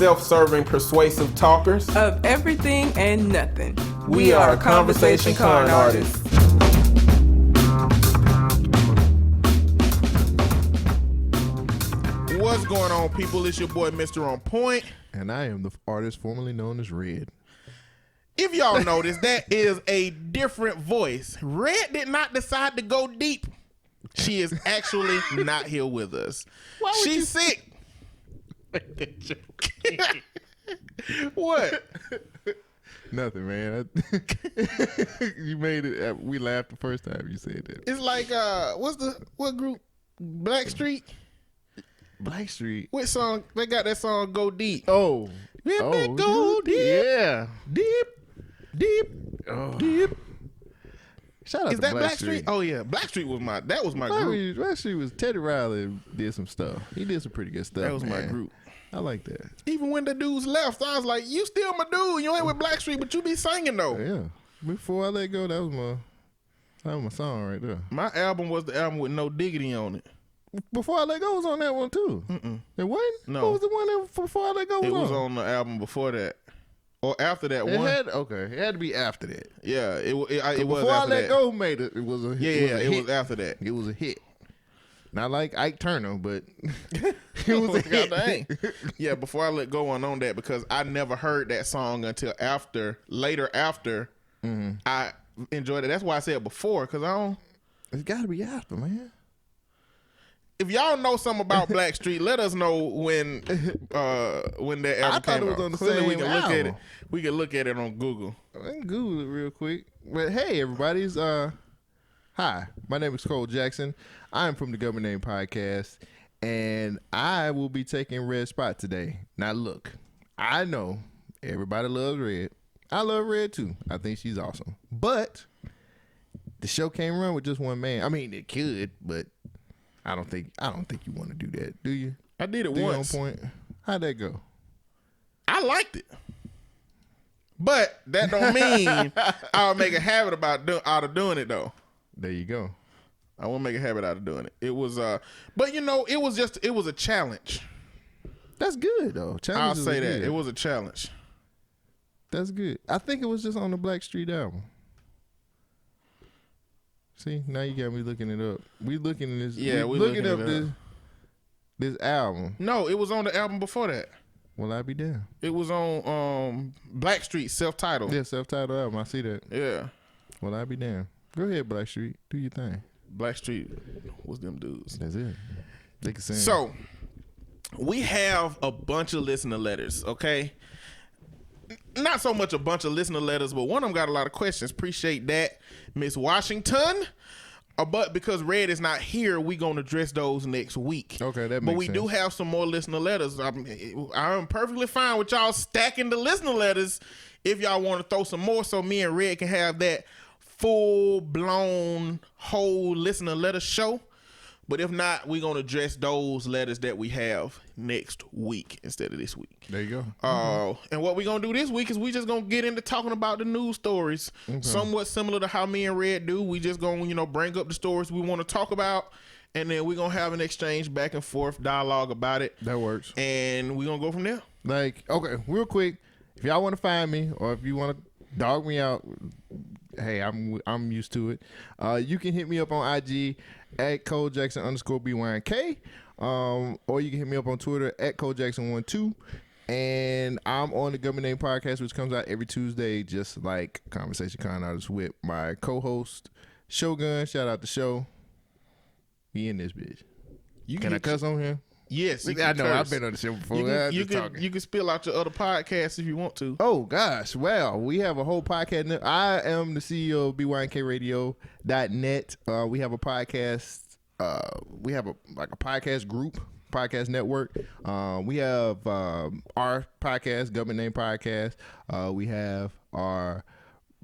self-serving, persuasive talkers of everything and nothing. We are conversation con artists. What's going on, people? It's your boy, Mr. On Point. And I am the artist formerly known as Red. If y'all notice, that is a different voice. Red did not decide to go deep. She is actually not here with us. She's sick. What? Nothing, man. You made it. We laughed the first time you said that. It's like, what group? Blackstreet? Blackstreet. What song? They got that song, Go Deep. Oh. Go deep. Yeah. Deep. Shout out Is to that Blackstreet. Oh yeah, Blackstreet was my group. Blackstreet was Teddy Riley did some stuff. He did some pretty good stuff. That was man. my group. I like that. Even when the dudes left, I was like, you still my dude. You ain't with Blackstreet, but you be singing though. Yeah. Before I Let Go, that was my song right there. My album was the album with No Diggity on it. Before I Let Go was on that one too. It wasn't? No. What was the one that Before I Let Go was It was on? on the album before that. Or after that It one. had to be after that. Yeah, it was Before I after Let that. Go made it. It was a It hit. was after that. It was a hit. Not like Ike Turner, but it was a hit. Yeah, Before I Let Go on that because I never heard that song until later after I enjoyed it. That's why I said before, because I don't. It's got to be after, man. If y'all know something about Blackstreet, let us know when that album I thought came it was out. on the Clearly, same we can look at it. album. We can look at it on Google. I can Google it real quick. But hey, everybody's hi. My name is Cole Jackson. I am from the Gubmint Name Podcast, and I will be taking Red's spot today. Now, look, I know everybody loves Red. I love Red too. I think she's awesome. But the show can't run with just one man. I mean, it could, but I don't think you want to do that, do you? I did it once. On point. How'd that go? I liked it, but that don't mean I'll make a habit out of doing it though. There you go. I won't make a habit out of doing it. It was, but it was a challenge. That's good though. I'll say that good. it was a challenge. That's good. I think it was just on the Blackstreet album. See, now you got me looking it up. We looking at this. Yeah, we looking looking up it this album. No, it was on the album before that. Well, I be damned. It was on Blackstreet, self-titled. Yeah, self-titled album. I see that. Yeah. Well, I be damned. Go ahead, Blackstreet. Do your thing. Blackstreet was them dudes. That's it. They can sing. So, we have a bunch of listener letters, okay? Not so much a bunch of listener letters, but one of them got a lot of questions. Appreciate that, Miss Washington. But because Red is not here, we going to address those next week. Okay, that makes sense. But we do have some more listener letters. I'm perfectly fine with y'all stacking the listener letters if y'all want to throw some more so me and Red can have that full-blown whole listener letter show. But if not, we're going to address those letters that we have next week instead of this week. There you go. And what we're going to do this week is we just going to get into talking about the news stories. Somewhat similar to how me and Red do. We just going to, bring up the stories we want to talk about. And then we're going to have an exchange back and forth dialogue about it. That works. And we're going to go from there. Like, okay, real quick. If y'all want to find me or if you want to dog me out, hey, I'm used to it. You can hit me up on IG at ColeJackson_BYNK. Or you can hit me up on Twitter at ColeJackson12. And I'm on the Gubmint Name Podcast, which comes out every Tuesday, just like Conversation Con Artists with my co-host, Shogun. Shout out the show. He in this bitch. Can I cuss on here? Yes, you I know. curse. I've been on the show before. You can spill out your other podcasts if you want to. Oh, gosh. Well, we have a whole podcast. I am the CEO of BYNKRadio.net. We have a podcast. We have a podcast group, podcast network. We have our podcast, Gubmint Name Podcast. We have our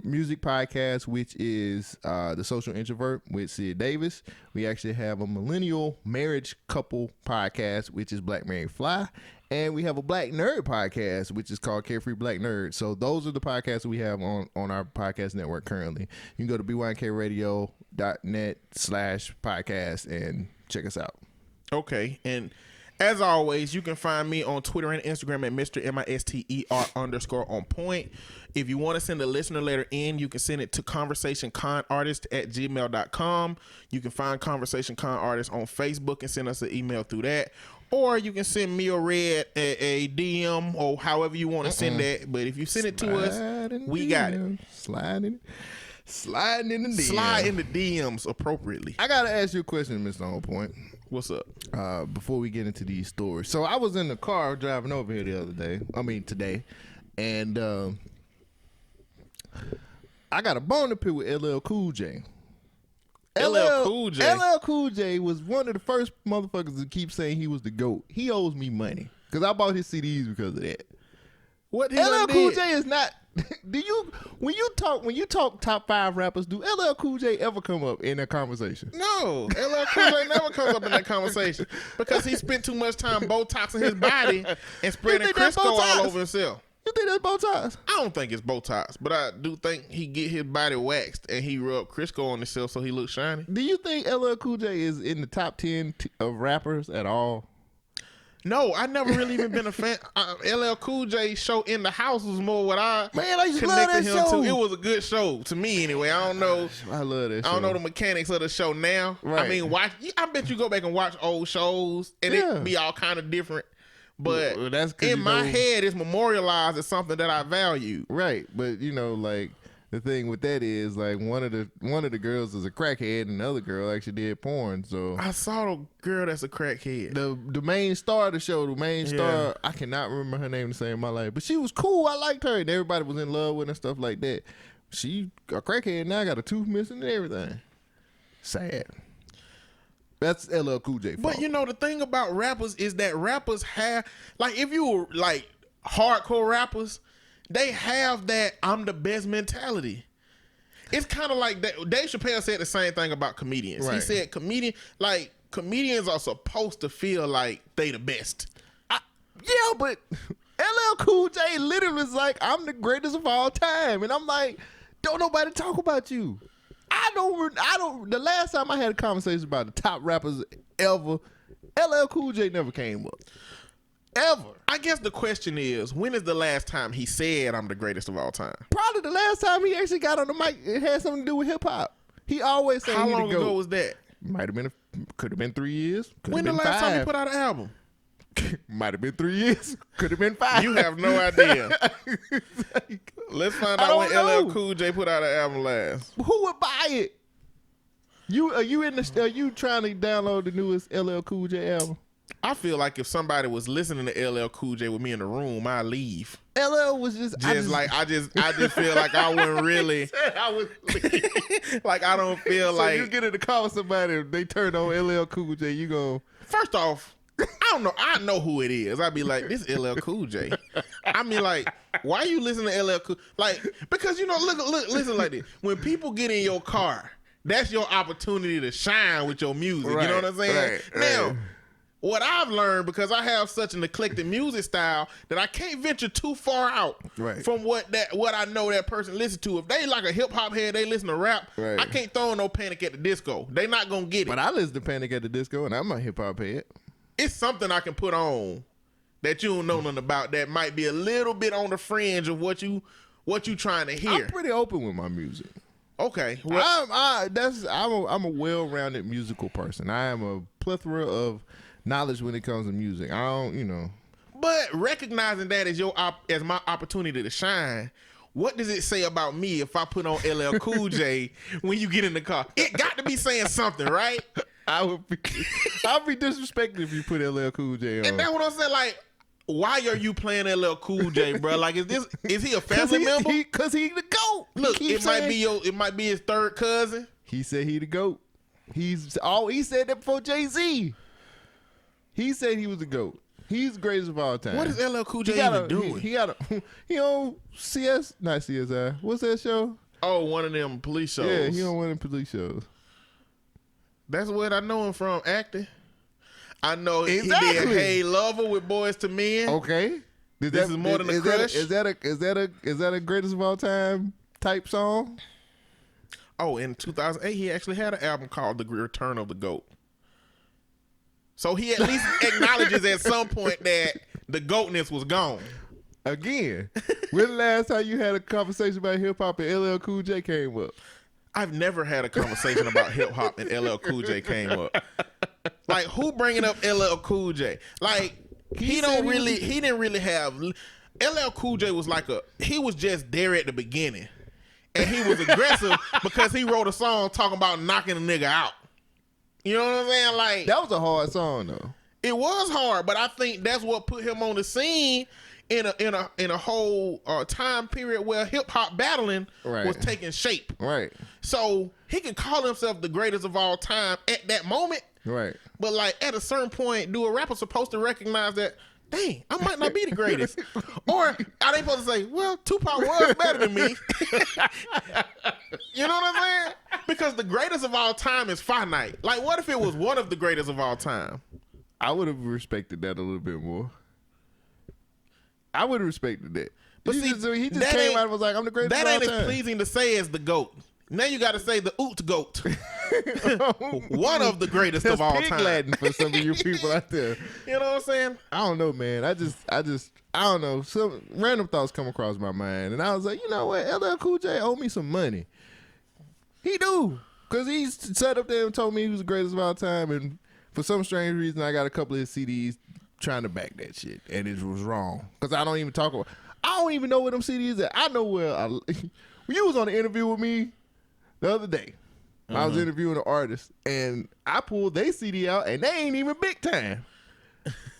music podcast, which is The Social Introvert with Sid Davis. We actually have a millennial marriage couple podcast, which is Black Married Fly. And we have a Black Nerd podcast, which is called Carefree Black Nerd. So those are the podcasts we have on our podcast network currently. You can go to bynkradio.net/podcast and check us out. Okay. And As always, you can find me on Twitter and Instagram at Mr. MISTER_on_point. If you want to send a listener letter in, you can send it to conversationconartist@gmail.com. You can find Conversation Con Artist on Facebook and send us an email through that. Or you can send me a red, a DM, or however you want to send that. But if you send it to us, we got it. Slide in the DMs. Slide in the DMs appropriately. I got to ask you a question, Mr. On Point. What's up? Before we get into these stories. So I was in the car driving over here the other day. Today. And I got a bone to pick with LL Cool J. LL Cool J. LL Cool J was one of the first motherfuckers to keep saying he was the GOAT. He owes me money because I bought his CDs because of that. What he LL done Cool did? J is not. Do you when you talk top 5 rappers? Do LL Cool J ever come up in that conversation? No, LL Cool J never comes up in that conversation because he spent too much time Botoxing his body and spreading think that's Crisco all Botox? over himself. You think that's Botox? I don't think it's Botox, but I do think he get his body waxed and he rub Crisco on himself so he looks shiny. Do you think LL Cool J is in the top 10 of rappers at all? No, I never really even been a fan. LL Cool J show In the House was more what I used to love connected that him show. to. It was a good show to me anyway. I don't know. I love that show. I don't know the mechanics of the show now. Right. I mean, I bet you go back and watch old shows and it be all kind of different. But Well, that's 'cause in you my know- head, it's memorialized as something that I value. Right, but like the thing with that is like one of the girls is a crackhead and the other girl actually did porn. So I saw the girl that's a crackhead. the main star of the show, star, I cannot remember her name to save my life, but she was cool. I liked her, and everybody was in love with her and stuff like that. She a crackhead now, got a tooth missing and everything. Sad. That's LL Cool J. But you know, the thing about rappers is that rappers have, like, if you were like hardcore rappers, they have that I'm the best mentality. It's kind of like that. Dave Chappelle said the same thing about comedians. He Right. said comedians are supposed to feel like they the best. Yeah, but LL Cool J literally is like, I'm the greatest of all time. And I'm like, don't nobody talk about you. I don't, the last time I had a conversation about the top rappers ever, LL Cool J never came up. Ever. I guess the question is, when is the last time he said I'm the greatest of all time? Probably the last time he actually got on the mic, it had something to do with hip hop. He always said How he long the GOAT. ago was that? Might have been, could have been 3 years. Could When the have been last time he 5. put out an album? Might have been 3 years. Could have been 5. You have no idea. Let's find I out when don't know. LL Cool J put out an album last. Who would buy it? Are you trying to download the newest LL Cool J album? I feel like if somebody was listening to LL Cool J with me in the room, I'd leave. LL was just I just feel like I wouldn't really I was like I don't feel so like you get in the car with somebody and they turn on LL Cool J, you go, first off, I don't know. I know who it is. I'd be like, this LL Cool J. I mean, like, why you listening to LL Cool? Like, because look, listen like this. When people get in your car, that's your opportunity to shine with your music. Right, you know what I'm saying? right, Now, right. what I've learned, because I have such an eclectic music style that I can't venture too far out Right. from what I know that person listens to. If they like a hip hop head, they listen to rap. Right. I can't throw no Panic at the Disco. They not gonna get it. but I listen to Panic at the Disco and I'm a hip hop head. It's something I can put on that you don't know nothing about that might be a little bit on the fringe of what you trying to hear. I'm pretty open with my music. Okay. Well, I'm a well-rounded musical person. I am a plethora of knowledge when it comes to music. I don't, but recognizing that as my opportunity to shine, what does it say about me if I put on LL Cool J when you get in the car? It got to be saying something, right? I'd be disrespected if you put LL Cool J on. And that's what I'm saying. Like, why are you playing LL Cool J, bro? Like, is he a family member? Because he the GOAT. Look, it might be his third cousin. He said he the GOAT. He said that before Jay-Z. He said he was the GOAT. He's the greatest of all time. What is LL Cool J even doing? He on not CSI. What's that show? Oh, one of them police shows. Yeah, he on one of the police shows. That's what I know him from, acting. I know he Exactly. did Hey Lover with Boys to Men. Okay. This is more than a crush? Is that a greatest of all time type song? Oh, in 2008, he actually had an album called The Return of the GOAT. So he at least acknowledges at some point that the goatness was gone. Again, when the last time you had a conversation about hip hop and LL Cool J came up? I've never had a conversation about hip hop and LL Cool J came up. Like, who bringing up LL Cool J? Like, he didn't really have. LL Cool J was he was just there at the beginning, and he was aggressive because he wrote a song talking about knocking a nigga out. You know what I'm saying? Like, That was a hard song though. it was hard, but I think that's what put him on the scene in a whole time period where hip hop battling was taking shape. Right. So he can call himself the greatest of all time at that moment. Right. But like at a certain point, do a rapper supposed to recognize that, dang, I might not be the greatest? Or are they supposed to say, well, Tupac was better than me? You know what I'm saying? Because the greatest of all time is finite. Like, what if it was one of the greatest of all time? I would have respected that a little bit more. I would have respected that. But he just came out and was like, I'm the greatest of all time. That ain't as pleasing to say as the GOAT. Now you got to say the oot goat. One of the greatest of all pig time. Latin for some of you people out there. You know what I'm saying? I don't know, man. I don't know. Some random thoughts come across my mind. And I was like, you know what? LL Cool J owe me some money. He do. Because he sat up there and told me he was the greatest of all time. And for some strange reason, I got a couple of his CDs trying to back that shit. And it was wrong. Because I don't even know where them CDs at. I know where when you was on the interview with me the other day, I was interviewing an artist, and I pulled their CD out, and they ain't even big time.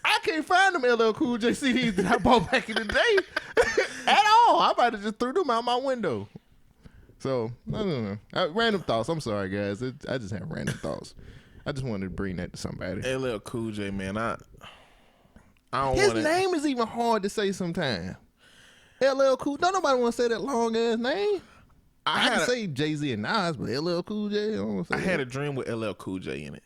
I can't find them LL Cool J CDs that I bought back in the day at all. I might have just threw them out my window. So, I don't know. Random thoughts. I'm sorry, guys. I just have random thoughts. I just wanted to bring that to somebody. LL Cool J, man. I don't His want name is even hard to say sometimes. LL Cool. Don't nobody want to say that long ass name. I can say Jay-Z and Nas, but LL Cool J, I don't want to say I had a dream with LL Cool J in it.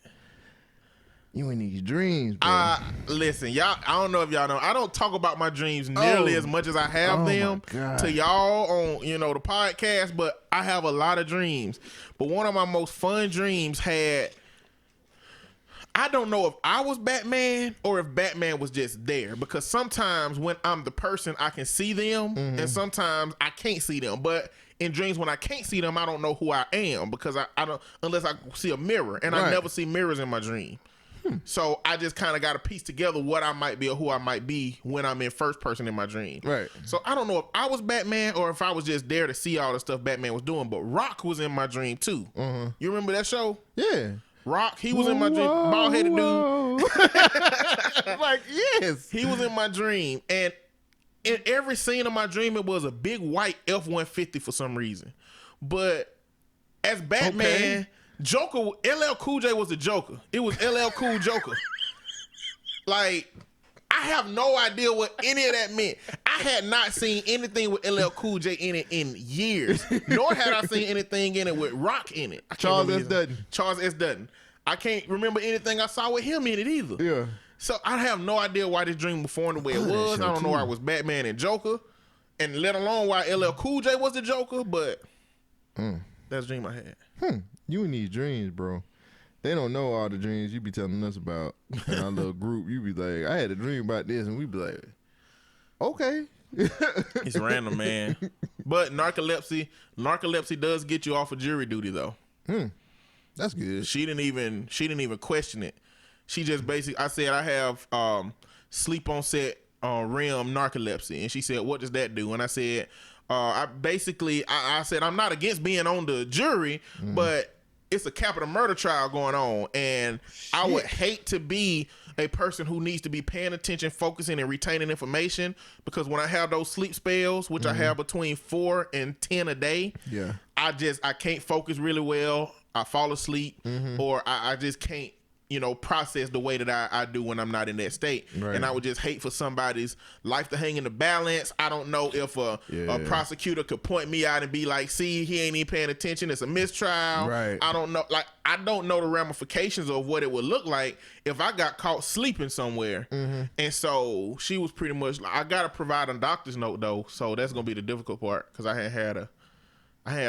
You in these dreams, bro. Listen, y'all, I don't know if y'all know, I don't talk about my dreams nearly as much as I have them to y'all on, the podcast, but I have a lot of dreams. But one of my most fun dreams I don't know if I was Batman or if Batman was just there, because sometimes when I'm the person, I can see them, and sometimes I can't see them. But in dreams, when I can't see them, I don't know who I am, because I don't, unless I see a mirror, and I never see mirrors in my dream. So I just kind of got to piece together what I might be or who I might be when I'm in first person in my dream. Right. So I don't know if I was Batman or if I was just there to see all the stuff Batman was doing. But Rock was in my dream too. You remember that show? Yeah. Rock, he was in my dream. Bald-headed dude. Like, yes. He was in my dream. And in every scene of my dream, it was a big white F-150 for some reason. But as Batman, Joker, LL Cool J was the Joker. It was LL Cool Joker. Like, I have no idea what any of that meant. I had not seen anything with LL Cool J in it in years. Nor had I seen anything in it with Rock in it. Charles S. Dutton. Charles S. Dutton. I can't remember anything I saw with him in it either. Yeah. So I have no idea why this dream was formed the way it was. I don't know why it was Batman and Joker. And let alone why LL Cool J was the Joker. But that's the dream I had. You in these dreams, bro. They don't know all the dreams you be telling us about in our little group. You be like, I had a dream about this, and we be like, okay. It's random, man. But narcolepsy does get you off of jury duty, though. That's good. She didn't even question it. She just basically, I said, I have sleep on set REM narcolepsy, and she said, what does that do? And I said, I said, I'm not against being on the jury, but it's a capital murder trial going on, and I would hate to be a person who needs to be paying attention, focusing, and retaining information, because when I have those sleep spells, which I have between 4 and 10 a day, I can't focus really well. I fall asleep, or I just can't, process the way that I do when I'm not in that state. Right. And I would just hate for somebody's life to hang in the balance. I don't know if a prosecutor could point me out and be like, see, he ain't even paying attention. It's a mistrial. Right. I don't know. Like, I don't know the ramifications of what it would look like if I got caught sleeping somewhere. And so she was pretty much like, I got to provide a doctor's note though. So that's going to be the difficult part, because I had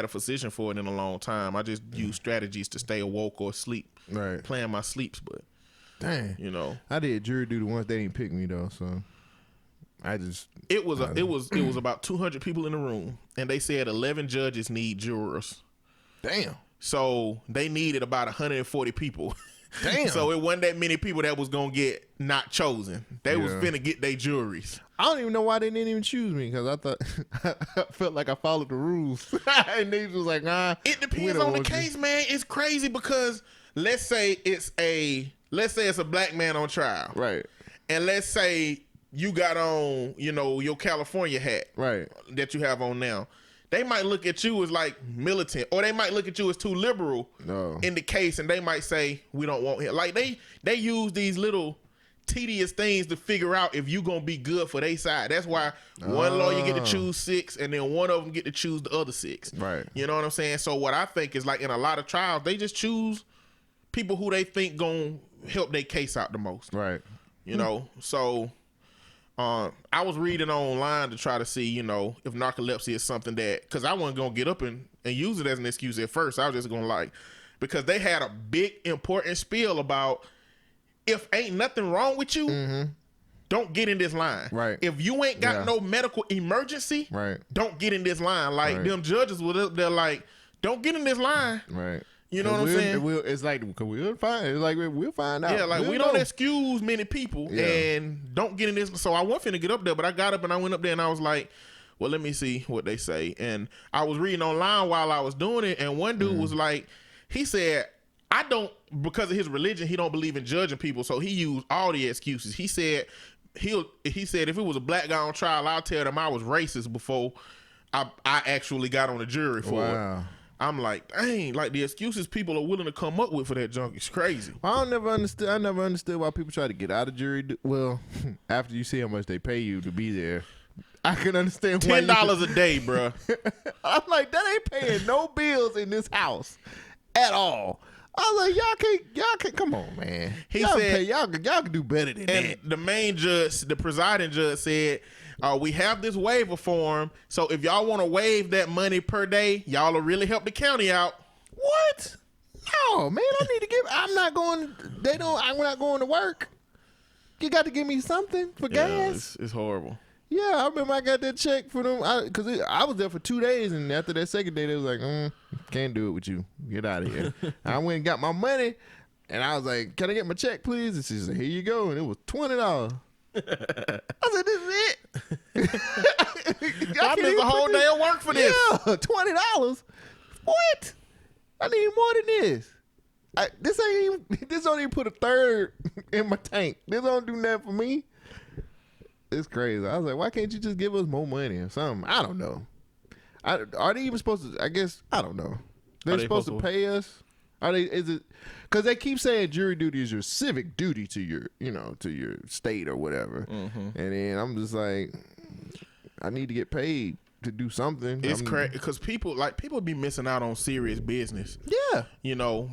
a physician for it in a long time. I just use strategies to stay awoke or sleep. Right. Playing my sleeps, but Dang. You know, I did jury duty once. They didn't pick me though, so I just. it was about 200 people in the room, and they said 11 judges need jurors. Damn. So they needed about 140 people. Damn. So it wasn't that many people that was gonna get not chosen. They was finna get their juries. I don't even know why they didn't even choose me because I thought I felt like I followed the rules, and they was like, "Nah." It depends on the case, man. It's crazy because let's say it's a black man on trial, Right. and let's say you got on, your California hat, Right. that you have on now. They might look at you as like militant, or they might look at you as too liberal in the case, and they might say we don't want him. Like they use these little tedious things to figure out if you gonna be good for their side. That's why one lawyer get to choose 6, and then one of them get to choose the other 6. Right. You know what I'm saying? So what I think is like in a lot of trials, they just choose people who they think gonna help their case out the most. Right. So. I was reading online to try to see, if narcolepsy is something that, because I wasn't going to get up and use it as an excuse at first. I was just going to because they had a big important spiel about if ain't nothing wrong with you, don't get in this line. Right. If you ain't got no medical emergency, don't get in this line. Like them judges they're like, don't get in this line. Right. You know what I'm saying? It's like we'll find. It's like we'll find out. Yeah, like we don't excuse many people and don't get in this. So I wasn't finna get up there, but I got up and I went up there and I was like, well, let me see what they say. And I was reading online while I was doing it, and one dude was like, he said, because of his religion, he don't believe in judging people, so he used all the excuses. He said if it was a black guy on trial, I'll tell them I was racist before I actually got on the jury for it. I'm like, dang, like the excuses people are willing to come up with for that junk is crazy. I never understood why people try to get out of jury. Well, after you see how much they pay you to be there, I can understand why. $10 a day, bro. I'm like, that ain't paying no bills in this house at all. I was like, y'all can't, come on, man. He said, y'all can do better than that. And the main judge, the presiding judge said, we have this waiver form, so if y'all want to waive that money per day, y'all will really help the county out. What? No, man, I need to give. I'm not going to work. You got to give me something for gas. It's horrible. Yeah, I remember I got that check for them because I was there for 2 days, and after that second day, they was like, can't do it with you. Get out of here. I went and got my money, and I was like, can I get my check, please? And she said, here you go, and it was $20. I said, this is it. I missed a whole day of work for this. Yeah, $20. What? I need more than this. This don't even put a third in my tank. This don't do nothing for me. It's crazy. I was like, why can't you just give us more money or something? I don't know. Are they even supposed to? I guess I don't know. They're supposed to pay us. Are they? Is it? Because they keep saying jury duty is your civic duty to your, to your state or whatever. And then I'm just like, I need to get paid to do something. It's crazy because people be missing out on serious business. Yeah.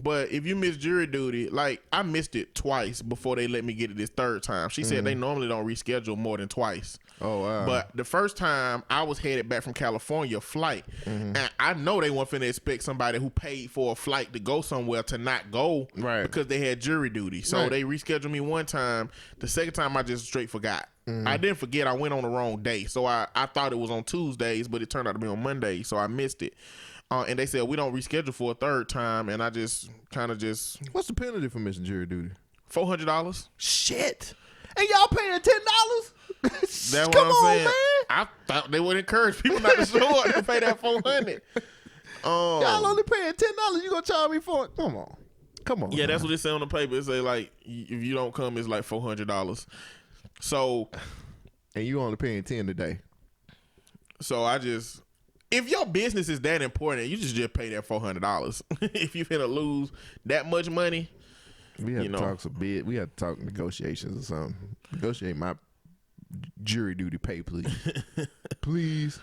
But if you miss jury duty, like I missed it twice before they let me get it this third time. She said they normally don't reschedule more than twice. Oh, wow. But the first time I was headed back from California flight, and I know they weren't finna expect somebody who paid for a flight to go somewhere to not go because they had jury duty. So they rescheduled me one time. The second time I just straight forgot. I didn't forget. I went on the wrong day. So I thought it was on Tuesdays, but it turned out to be on Monday. So I missed it. And they said, we don't reschedule for a third time. And I just kind of What's the penalty for missing jury duty? $400. Shit. And y'all paying $10? That's what Come I'm on, saying. man. I thought they would encourage people not to show up to pay that $400. Y'all only paying $10. You gonna charge me for it? Come on. Yeah, that's what it say on the paper. It say like if you don't come, it's like $400. So, and you only paying $10 today. So if your business is that important, you just pay that $400. If you finna lose that much money, we have to talk some bid. We have to talk negotiations or something. Negotiate my jury duty pay, please. Please.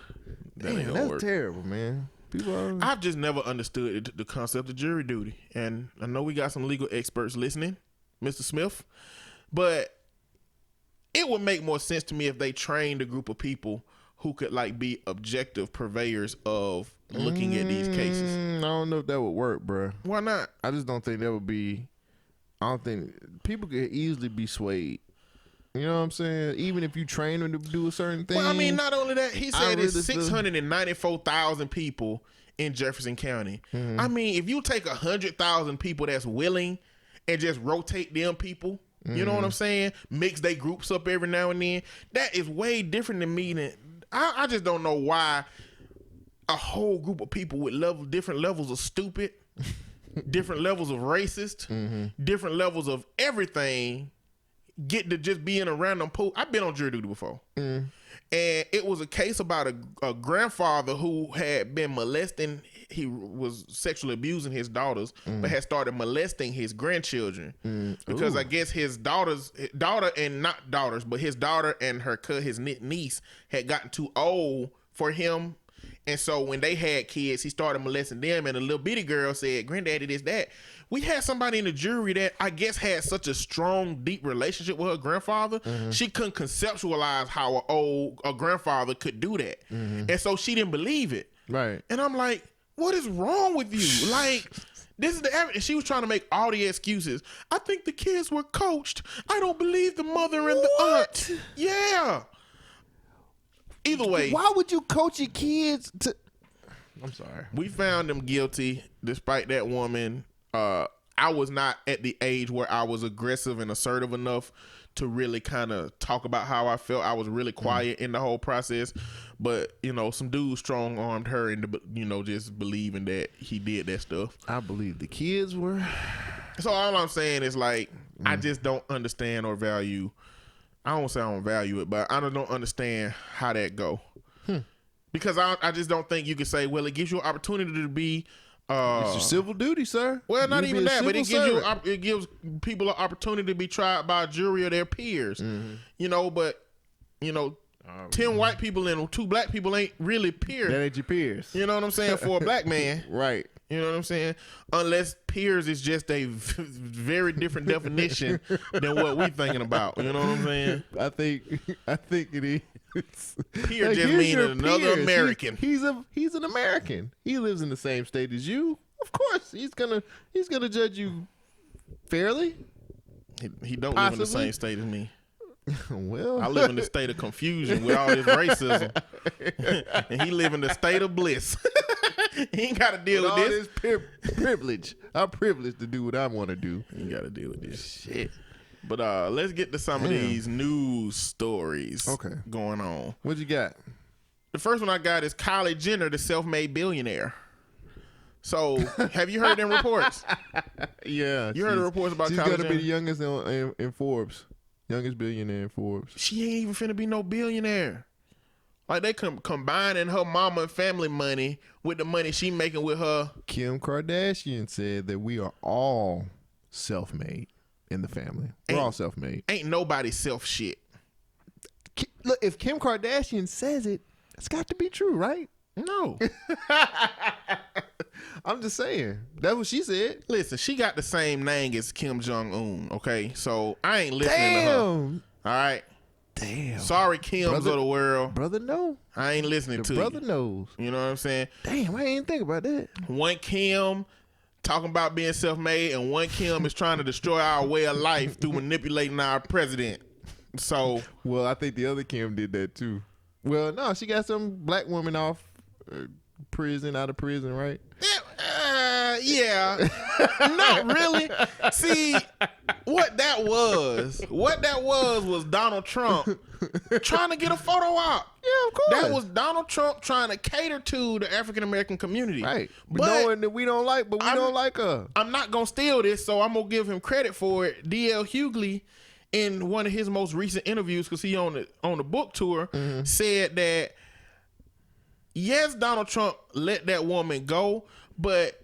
That's terrible, man. I've just never understood the concept of jury duty, and I know we got some legal experts listening, Mr. Smith, but it would make more sense to me if they trained a group of people who could be objective purveyors of looking at these cases. I don't know if that would work, bro. Why not? I just don't think that would be I don't think people could easily be swayed. You know what I'm saying? Even if you train them to do a certain thing. Well, I mean, not only that, he said it's really 694,000 people in Jefferson County. I mean, if you take 100,000 people that's willing and just rotate them people, you know what I'm saying? Mix they groups up every now and then. That is way different than me. I just don't know why a whole group of people with different levels of stupid, different levels of racist, different levels of everything get to just be in a random pool. I've been on jury duty before. And it was a case about a grandfather who had been molesting. He was sexually abusing his daughters, but had started molesting his grandchildren because I guess his daughter and not daughters, but his daughter and his niece had gotten too old for him. And so when they had kids, he started molesting them. And the little bitty girl said, "Granddaddy, this, that." We had somebody in the jury that I guess had such a strong, deep relationship with her grandfather. She couldn't conceptualize how a grandfather could do that. And so she didn't believe it. Right. And I'm like, what is wrong with you? Like, this is the evidence. She was trying to make all the excuses. I think the kids were coached. I don't believe the mother and the aunt. Yeah. Either way. Why would you coach your kids to... I'm sorry. We found them guilty despite that woman. I was not at the age where I was aggressive and assertive enough to really kind of talk about how I felt. I was really quiet in the whole process. But, you know, some dudes strong-armed her into, you know, just believing that he did that stuff. I believe the kids were... So all I'm saying is, like, I just don't understand or value... I don't say I don't value it, but I don't understand how that go. Because I just don't think you can say, well, it gives you an opportunity to be... it's your civil duty, sir. Well, not even that, but it gives people an opportunity to be tried by a jury of their peers. You know, but, you know, 10 white people and 2 black people ain't really peers. That ain't your peers. You know what I'm saying? For a black man. Right. You know what I'm saying? Unless peers is just a very different definition than what we thinking about. You know what I'm saying? I think it is. Peer just means another American. He's an American. He lives in the same state as you. Of course, he's gonna judge you fairly. He don't live in the same state as me. Well, I live in the state of confusion with all this racism, and he live in the state of bliss. He ain't got to deal with all this privilege. I'm privileged to do what I want to do. He ain't got to deal with this shit. But let's get to some of these news stories. Going on. What you got? The first one I got is Kylie Jenner, the self-made billionaire. So, have you heard them reports? Yeah, you heard the reports about Kylie Jenner. She's got to be the youngest in Forbes. Youngest billionaire in Forbes. She ain't even finna be no billionaire. Like, they combining her mama and family money with the money she making with her. Kim Kardashian said that we are all self-made in the family. We're all self-made. Ain't nobody self-shit. Look, if Kim Kardashian says it, it's got to be true, right? No. I'm just saying. That's what she said. Listen, she got the same name as Kim Jong-un, okay? So, I ain't listening to her. All right? Damn. Sorry, Kims of the world. Brother, no. I ain't listening to you. Brother knows. You know what I'm saying? Damn, I ain't think about that. One Kim talking about being self-made, and one Kim is trying to destroy our way of life through manipulating our president. So, well, I think the other Kim did that too. Well, no, she got some black woman off out of prison, right? Yeah. Not really. See, what that was Donald Trump trying to get a photo op. Yeah, of course. That was Donald Trump trying to cater to the African American community. Right. But knowing that we don't like her. I'm not going to steal this, so I'm going to give him credit for it. D.L. Hughley, in one of his most recent interviews, because he on the book tour, said that, yes, Donald Trump let that woman go, but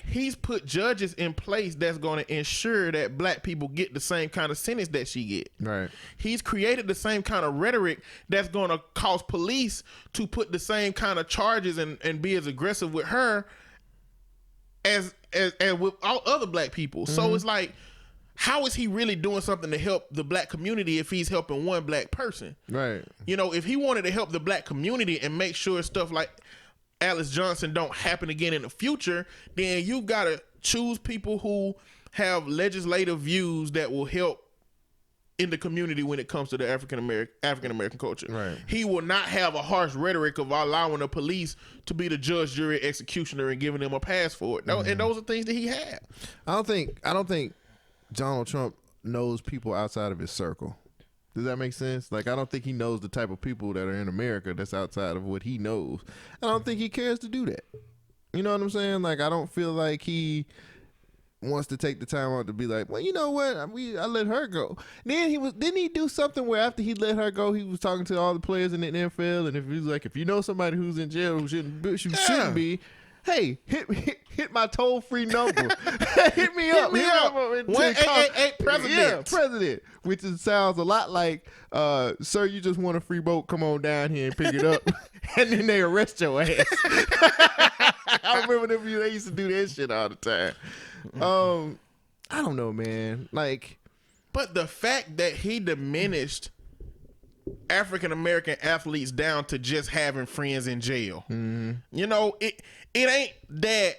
he's put judges in place that's going to ensure that black people get the same kind of sentence that she get. Right. He's created the same kind of rhetoric that's going to cause police to put the same kind of charges and be as aggressive with her as with all other black people. So it's like, how is he really doing something to help the black community if he's helping one black person? Right. You know, if he wanted to help the black community and make sure stuff like Alice Johnson don't happen again in the future, then you got to choose people who have legislative views that will help in the community when it comes to the African American culture. Right. He will not have a harsh rhetoric of allowing the police to be the judge, jury, executioner, and giving them a pass for it. No, and those are things that he had. I don't think Donald Trump knows people outside of his circle. Does that make sense? Like, I don't think he knows the type of people that are in America that's outside of what he knows. I don't think he cares to do that. You know what I'm saying? Like, I don't feel like he wants to take the time out to be like, well, you know what? I let her go. Then didn't he do something where after he let her go, he was talking to all the players in the NFL, and if he was like, if you know somebody who's in jail who shouldn't be, hey, hit my toll-free number. Hit me up. 1-888 president. Yeah, president. Which sounds a lot like, sir, you just want a free boat? Come on down here and pick it up, and then they arrest your ass. I remember them. They used to do that shit all the time. I don't know, man. Like, but the fact that he diminished African American athletes down to just having friends in jail. You know, it ain't that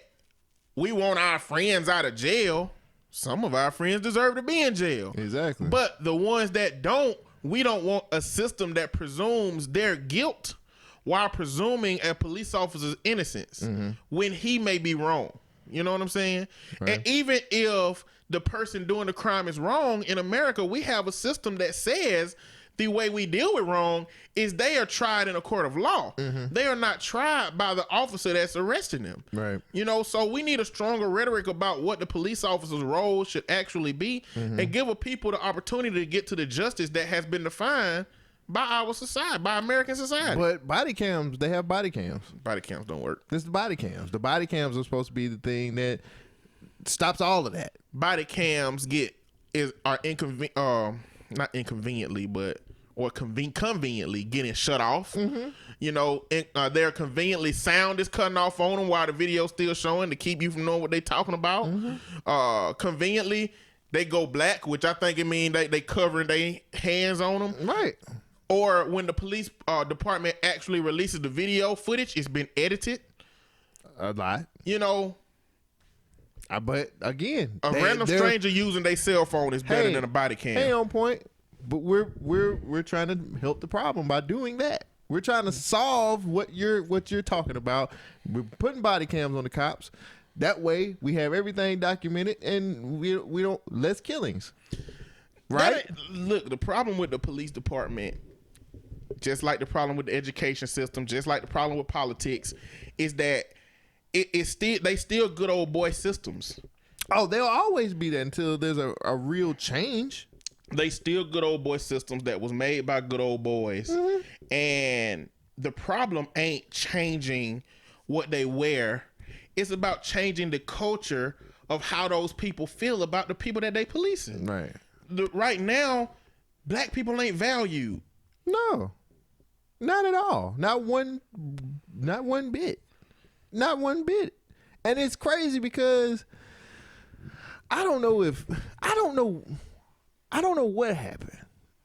we want our friends out of jail. Some of our friends deserve to be in jail. Exactly. But the ones that don't, we don't want a system that presumes their guilt while presuming a police officer's innocence when he may be wrong. You know what I'm saying? Right. And even if the person doing the crime is wrong, in America, we have a system that says the way we deal with wrong is they are tried in a court of law. They are not tried by the officer that's arresting them. Right. You know, so we need a stronger rhetoric about what the police officer's role should actually be and give a people the opportunity to get to the justice that has been defined by our society, by American society. But body cams, they have body cams. Body cams don't work. It's the body cams. The body cams are supposed to be the thing that stops all of that. Body cams are not inconveniently, but conveniently getting shut off. You know, their conveniently sound is cutting off on them while the video's still showing to keep you from knowing what they talking about. Conveniently, they go black, which I think it means they covering their hands on them. Right. Or when the police department actually releases the video footage, it's been edited. A lot. You know. But again, a random stranger using their cell phone is better than a body cam. Hey, on point. But we're trying to help the problem by doing that. We're trying to solve what you're talking about. We're putting body cams on the cops. That way, we have everything documented, and we don't less killings. Right? Look, the problem with the police department, just like the problem with the education system, just like the problem with politics, is that they still good old boy systems. Oh, they'll always be that until there's a real change. They still good old boy systems that was made by good old boys. And the problem ain't changing what they wear. It's about changing the culture of how those people feel about the people that they policing. Right. Right now, black people ain't valued. No, not at all. Not one bit. Not one bit. And it's crazy because I don't know what happened.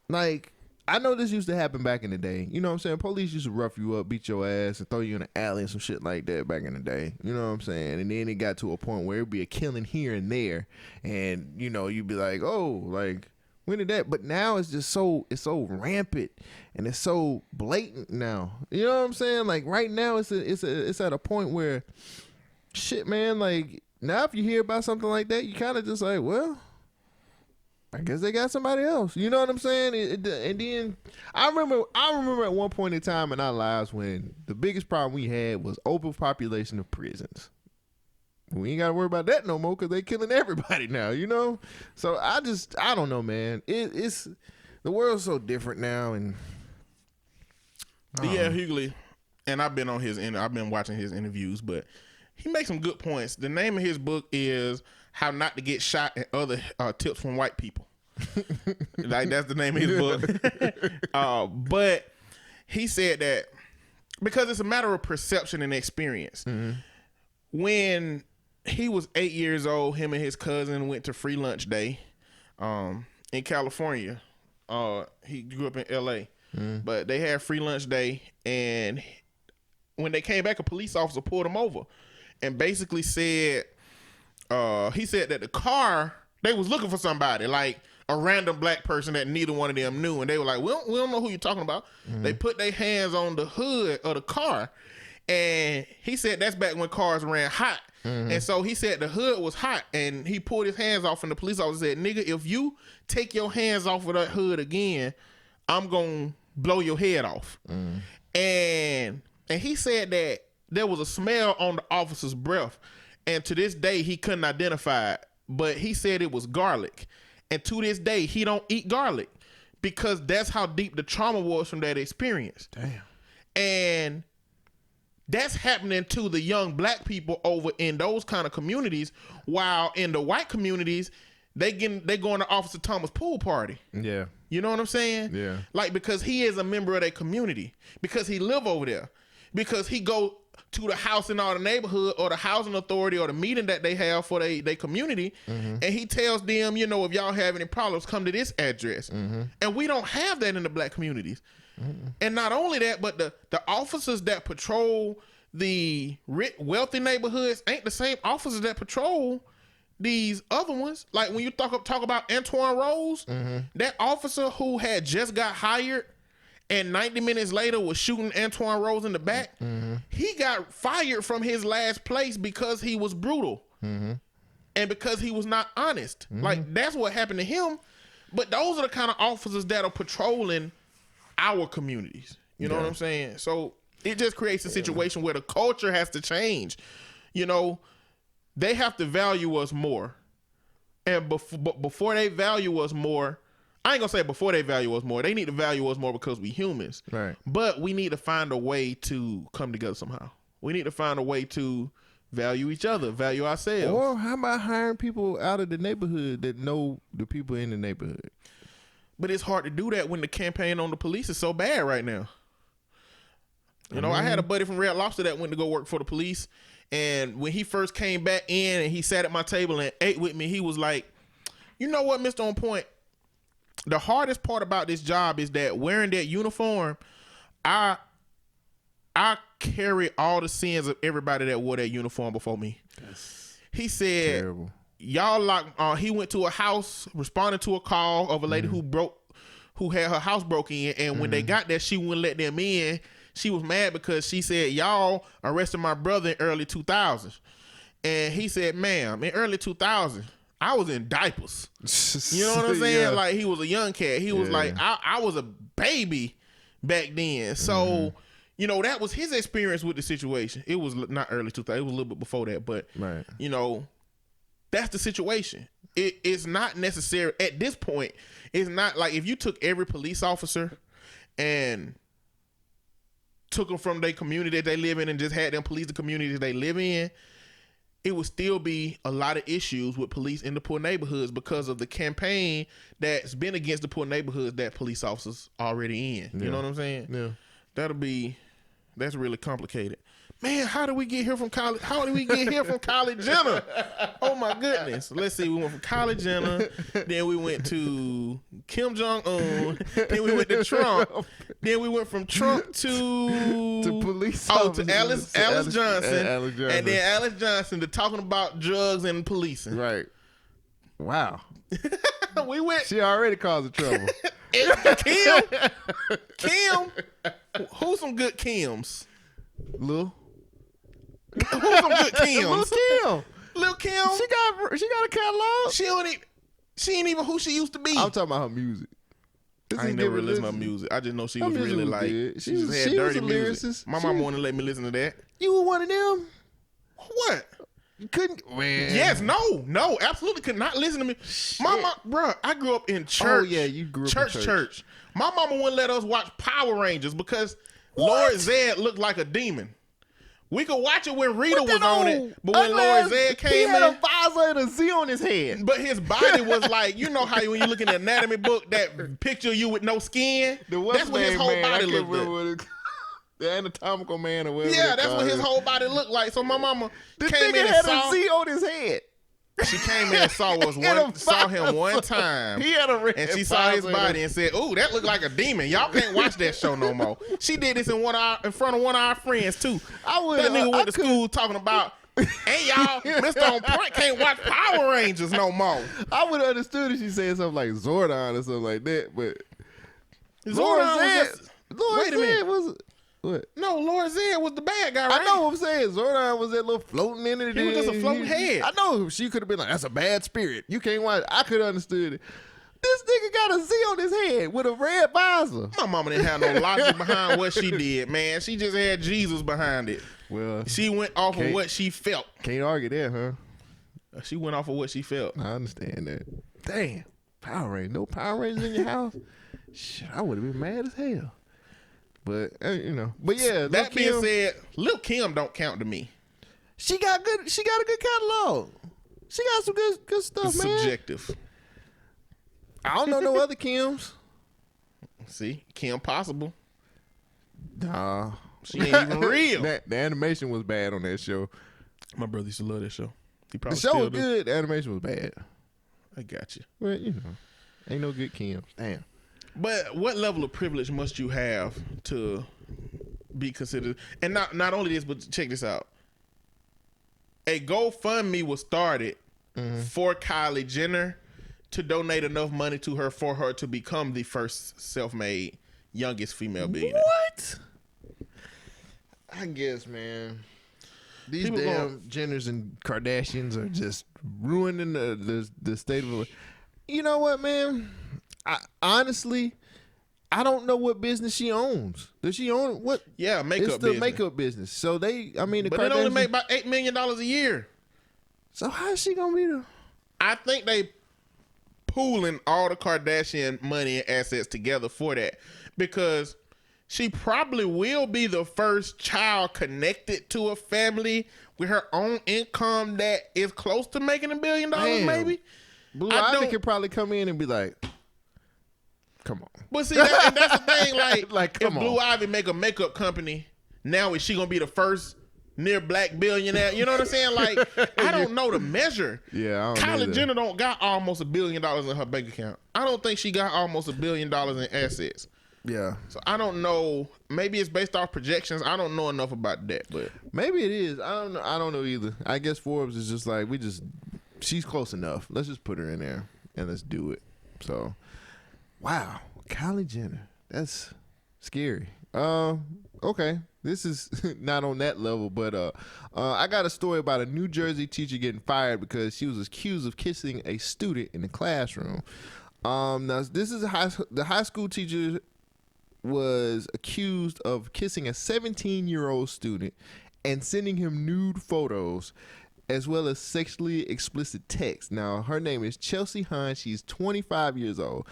Like, I know this used to happen back in the day. You know what I'm saying? Police used to rough you up, beat your ass, and throw you in an alley and some shit like that back in the day. You know what I'm saying? And then it got to a point where it'd be a killing here and there. And, you know, you'd be like, oh, like, when did that? But now it's just it's so rampant and it's so blatant now. You know what I'm saying? Like, right now it's at a point where, shit, man, like, now if you hear about something like that, you kind of just like, well, I guess they got somebody else. You know what I'm saying? And then I remember at one point in time in our lives when the biggest problem we had was overpopulation of prisons. We ain't got to worry about that no more because they killing everybody now, you know? So I don't know, man. It's the world's so different now. And D.L. Hughley, and I've been watching his interviews, but he makes some good points. The name of his book is How Not to Get Shot and Other Tips from White People. Like, that's the name of his book. But he said that because it's a matter of perception and experience. When he was 8 years old, him and his cousin went to Free Lunch Day in California. He grew up in L.A. But they had Free Lunch Day, and when they came back, a police officer pulled him over and basically said, he said that the car They was looking for somebody, like a random black person that neither one of them knew. And they were like, we don't know who you're talking about. Mm-hmm. They put their hands on the hood of the car. And he said that's back when cars ran hot. Mm-hmm. And so he said the hood was hot. And he pulled his hands off, and the police officer said, nigga, if you take your hands off of that hood again, I'm going to blow your head off. Mm. And he said that there was a smell on the officer's breath. And to this day, he couldn't identify it. But he said it was garlic. And to this day, he don't eat garlic because that's how deep the trauma was from that experience. Damn. And that's happening to the young black people over in those kind of communities, while in the white communities, they going to Officer Thomas' pool party. Yeah. You know what I'm saying? Yeah. Like, because he is a member of their community, because he live over there, because he go to the house in all the neighborhood or the housing authority or the meeting that they have for their community. Mm-hmm. And he tells them, you know, if y'all have any problems, come to this address. Mm-hmm. And we don't have that in the black communities. Mm-hmm. And not only that, but the officers that patrol the wealthy neighborhoods ain't the same officers that patrol these other ones. Like when you talk about Antoine Rose, mm-hmm. that officer who had just got hired and 90 minutes later was shooting Antoine Rose in the back, mm-hmm. he got fired from his last place because he was brutal. Mm-hmm. And because he was not honest. Mm-hmm. Like, that's what happened to him. But those are the kind of officers that are patrolling our communities. You know what I'm saying? So it just creates a situation where the culture has to change. You know, they have to value us more. And before they value us more, I ain't gonna say before they value us more. They need to value us more because we humans. Right. But we need to find a way to come together somehow. We need to find a way to value each other, value ourselves. Or how about hiring people out of the neighborhood that know the people in the neighborhood? But it's hard to do that when the campaign on the police is so bad right now. You know, I had a buddy from Red Lobster that went to go work for the police. And when he first came back in and he sat at my table and ate with me, he was like, you know what, Mr. On Point? The hardest part about this job is that wearing that uniform, I carry all the sins of everybody that wore that uniform before me. He said, terrible. Y'all he went to a house, responded to a call of a lady who had her house broken in, and when they got there, she wouldn't let them in. She was mad because she said, y'all arrested my brother in early 2000s. And he said, ma'am, in early 2000s, I was in diapers. You know what I'm saying? Yeah. Like, he was a young cat. He was like, I was a baby back then. So, you know, that was his experience with the situation. It was not early 2000s. It was a little bit before that. But, you know, that's the situation. It's not necessary. At this point, it's not like if you took every police officer and took them from their community that they live in and just had them police the communities they live in, it would still be a lot of issues with police in the poor neighborhoods because of the campaign that's been against the poor neighborhoods that police officers already in. You know what I'm saying? Yeah. That's really complicated. Man, how did we get here from college? How did we get here from Kylie Jenner? Oh my goodness. Let's see. We went from Kylie Jenner, then we went to Kim Jong-un, then we went to Trump, then we went from Trump to police to Alice Johnson, and then Alice Johnson to talking about drugs and policing. Right. Wow. We went. She already caused trouble. Kim. Who's some good Kims? Lil. Who's some good Kims? Lil Kim. She got a catalog. She ain't even who she used to be. I'm talking about her music. I ain't never really listened to her music. I just know she was really like good. She just had dirty music. My mom wouldn't let me listen to that. You were one of them? What? You couldn't? Man. Yes, no, absolutely could not listen to me. Shit. My mom, bro, I grew up in church. Oh yeah, you grew up in church. My mama wouldn't let us watch Power Rangers because Lord Zed looked like a demon. We could watch it when Rita was on it, but when Lord Zed came in, he had a visor and a Z on his head. But his body was like, you know how when you look in the anatomy book, that picture of you with no skin? That's what his whole body looked like. The anatomical man or whatever. Yeah, that's what his whole body looked like. So my mama came in and had saw a Z on his head. She came in and saw him one time. He had a red and she saw his body and said, "Ooh, that looked like a demon. Y'all can't watch that show no more." She did this in front of one of our friends too. That nigga went to school talking about And y'all, Mr. On Point can't watch Power Rangers no more. I would have understood if she said something like Zordon or something like that, but Lord Zordon Zed, was just, Lord wait a Zed minute. was what? No, Lord Zed was the bad guy, right? I know what I'm saying. Zordon was that little floating in it. He was just a floating head. I know she could have been like, that's a bad spirit. You can't watch. I could have understood it. This nigga got a Z on his head with a red visor. My mama didn't have no logic behind what she did, man. She just had Jesus behind it. Well, She went off of what she felt. can't argue that, huh? She went off of what she felt. I understand that. Damn, Power Rangers. No Power Rangers in your house? Shit, I would have been mad as hell. But but yeah. That being said, Lil Kim don't count to me. she got a good catalog. She got some good stuff, It's man. subjective. I don't know no other Kims. See, Kim Possible. Nah, She ain't even real. the animation was bad on that show. My brother used to love that show. He The probably show still was do. good. The animation was bad. I got you. Well, ain't no good Kims. Damn. But what level of privilege must you have to be considered? And not only this, but check this out. A GoFundMe was started for Kylie Jenner to donate enough money to her for her to become the first self-made youngest female billionaire. What? I guess, man. These People damn Jenners and Kardashians are just ruining the state of. You know what, man? Honestly, I don't know what business she owns. Does she own what? Yeah, makeup It's the business. makeup business. So the But it Kardashians. only make about $8 million a year. So how is she gonna be the? I think they pooling all the Kardashian money and assets together for that because she probably will be the first child connected to a family with her own income that is close to making $1 billion, Damn. maybe. Blue I Ivy don't- could probably come in and be like, "Come on." But see, and that's the thing. Like, Like, if come Blue on. Ivy make a makeup company, now is she gonna be the first near black billionaire? You know what I'm saying? Like, I don't know the measure. Yeah, I don't know Kylie either. Jenner don't got almost $1 billion in her bank account. I don't think she got almost $1 billion in assets. Yeah, So I don't know. Maybe it's based off projections. I don't know enough about that, but maybe it is. I don't know. I don't know either. I guess Forbes is just like she's close enough. Let's just put her in there and let's do it. So, wow, Kylie Jenner. That's scary. Okay. This is not on that level, but I got a story about a New Jersey teacher getting fired because she was accused of kissing a student in the classroom. Now this is the high school teacher was accused of kissing a 17-year-old student and sending him nude photos as well as sexually explicit text. Now, her name is Chelsea Hahn. She's 25 years old.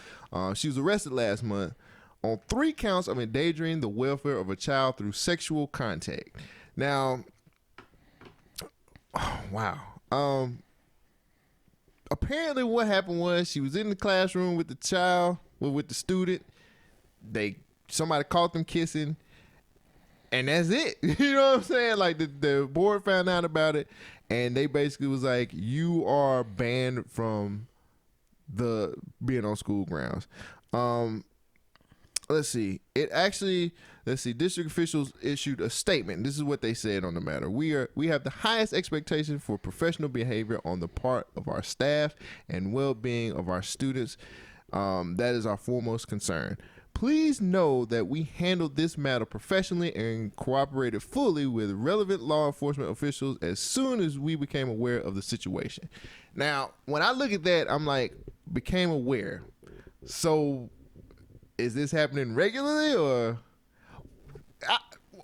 She was arrested last month on 3 counts of endangering the welfare of a child through sexual contact. Now, wow. Apparently what happened was she was in the classroom with the child, with the student. Somebody caught them kissing, and that's it. You know what I'm saying? Like the board found out about it, and they basically was like, "You are banned from being on school grounds." Let's see. District officials issued a statement. This is what they said on the matter. We have the highest expectation for professional behavior on the part of our staff and well-being of our students. That is our foremost concern. Please know that we handled this matter professionally and cooperated fully with relevant law enforcement officials as soon as we became aware of the situation. Now, when I look at that, I'm like, became aware. So, is this happening regularly or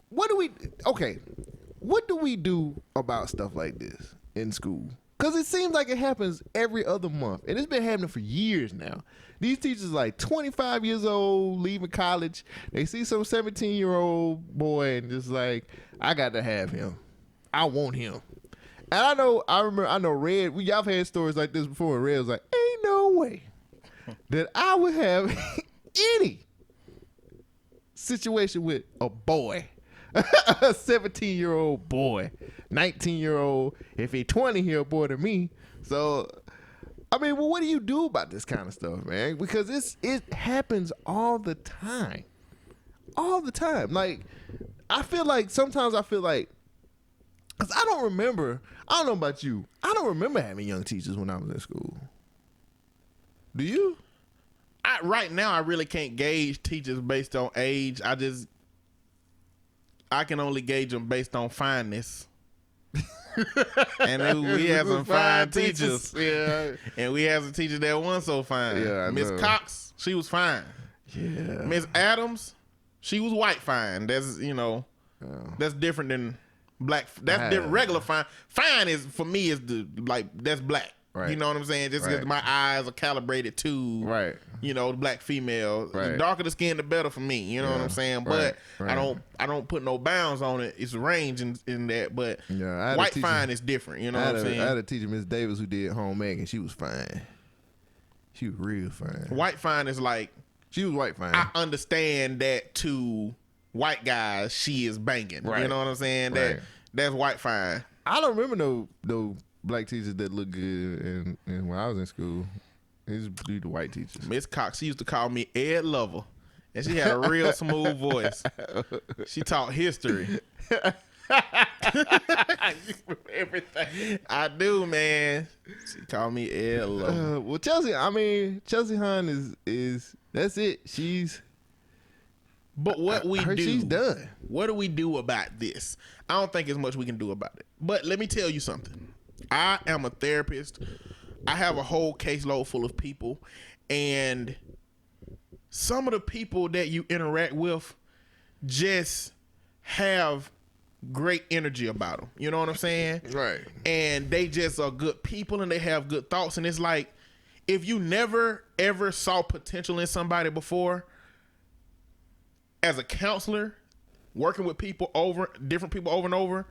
what do we do about stuff like this in school? Because it seems like it happens every other month, and it's been happening for years now. These teachers like 25 years old, leaving college. They see some 17-year-old boy and just like, I got to have him. I want him. And I know Red, y'all have had stories like this before, and Red was like, ain't no way that I would have any situation with a boy. A 17-year-old boy, 19-year-old. If he 20, he a boy to me. So, I mean, well, what do you do about this kind of stuff, man? Because it happens all the time. All the time. Like, sometimes I feel like Because I don't know about you. I don't remember having young teachers when I was in school. Do you? Right now, I really can't gauge teachers based on age. I can only gauge them based on fineness. And we had some fine teachers. Yeah. And we had some teachers that weren't so fine. Yeah, Miss Cox, she was fine. Yeah. Miss Adams, she was white fine. That's, that's different than black. That's different. Regular fine. Fine is, for me, is that's black. Right. You know what I'm saying? Just because my eyes are calibrated to, the black female. Right. The darker the skin, the better for me. You know what I'm saying? But I don't put no bounds on it. It's a range in that. But white fine is different. You know what I'm saying? I had a teacher, Miss Davis, who did home ec, and she was fine. She was real fine. White fine is like, she was white fine. I understand that to white guys, she is banging. Right. You know what I'm saying? That's white fine. I don't remember no black teachers that look good and when I was in school. It was the white teachers. Miss Cox, she used to call me Ed Lover. And she had a real smooth voice. She taught history. Everything. I do, man. She called me Ed Lover. Well, Chelsea Hun is that's it. But what she's done. What do we do about this? I don't think there's much we can do about it. But let me tell you something. I am a therapist. I have a whole caseload full of people, and some of the people that you interact with just have great energy about them. You know what I'm saying? Right. And they just are good people, and they have good thoughts. And it's like, if you never ever saw potential in somebody before, as a counselor, working with different people over and over,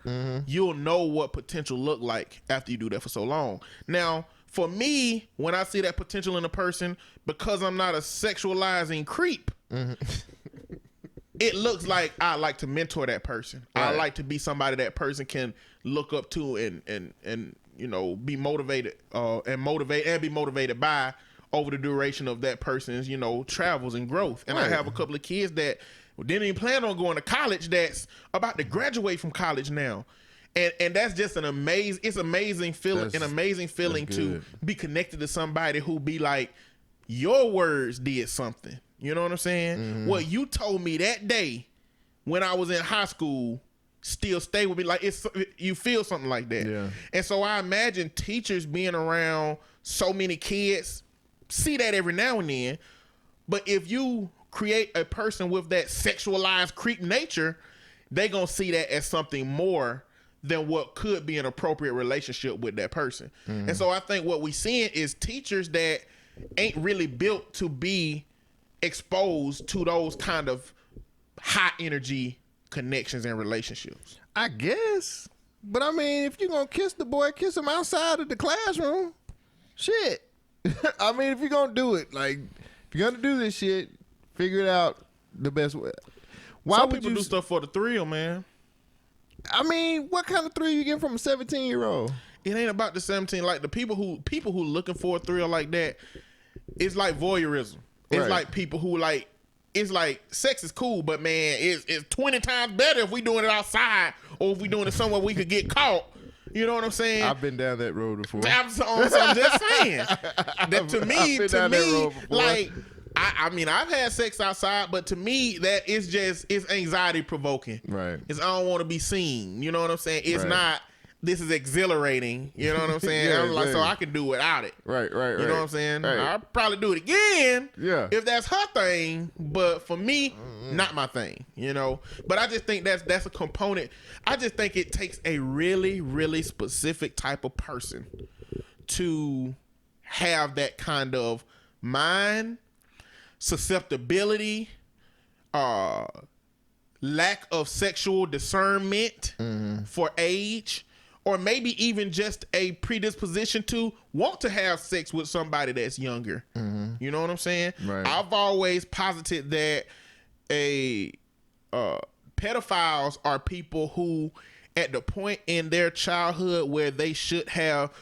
you'll know what potential look like after you do that for so long. Now, for me, when I see that potential in a person, because I'm not a sexualizing creep, it looks like I like to mentor that person. Right. I like to be somebody that person can look up to and be motivated and be motivated by over the duration of that person's travels and growth. And I have a couple of kids that didn't even plan on going to college that's about to graduate from college now. And that's just amazing feeling to be connected to somebody who be like, your words did something. You know what I'm saying? Mm-hmm. What you told me that day when I was in high school still stay with me. Like, you feel something like that. Yeah. And so I imagine teachers being around so many kids see that every now and then. But if you create a person with that sexualized creep nature, they gonna see that as something more than what could be an appropriate relationship with that person. Mm-hmm. And so I think what we seeing is teachers that ain't really built to be exposed to those kind of high energy connections and relationships. I guess. But I mean, if you're gonna kiss the boy, kiss him outside of the classroom. Shit. I mean, if you're gonna do it, like, if you're gonna do this shit, figure it out the best way. Why would people do stuff for the thrill, man? I mean, what kind of thrill you get from a 17-year-old? It ain't about the 17. Like, the people who looking for a thrill like that, it's like voyeurism. It's like people who like, it's like sex is cool, but man, it's 20 times better if we doing it outside or if we doing it somewhere we could get caught. You know what I'm saying? I've been down that road before. I'm just saying that to me, like, I mean, I've had sex outside, but to me, that it's anxiety provoking. Right. It's, I don't want to be seen. You know what I'm saying? It's not, this is exhilarating. You know what I'm saying? I'm like, so I can do without it. Right. You know what I'm saying? Right. I'll probably do it again. Yeah. If that's her thing, but for me, not my thing. You know? But I just think that's a component. I just think it takes a really, really specific type of person to have that kind of mind, susceptibility, lack of sexual discernment for age, or maybe even just a predisposition to want to have sex with somebody that's younger. You know what I'm saying? Right. I've always posited that pedophiles are people who, at the point in their childhood where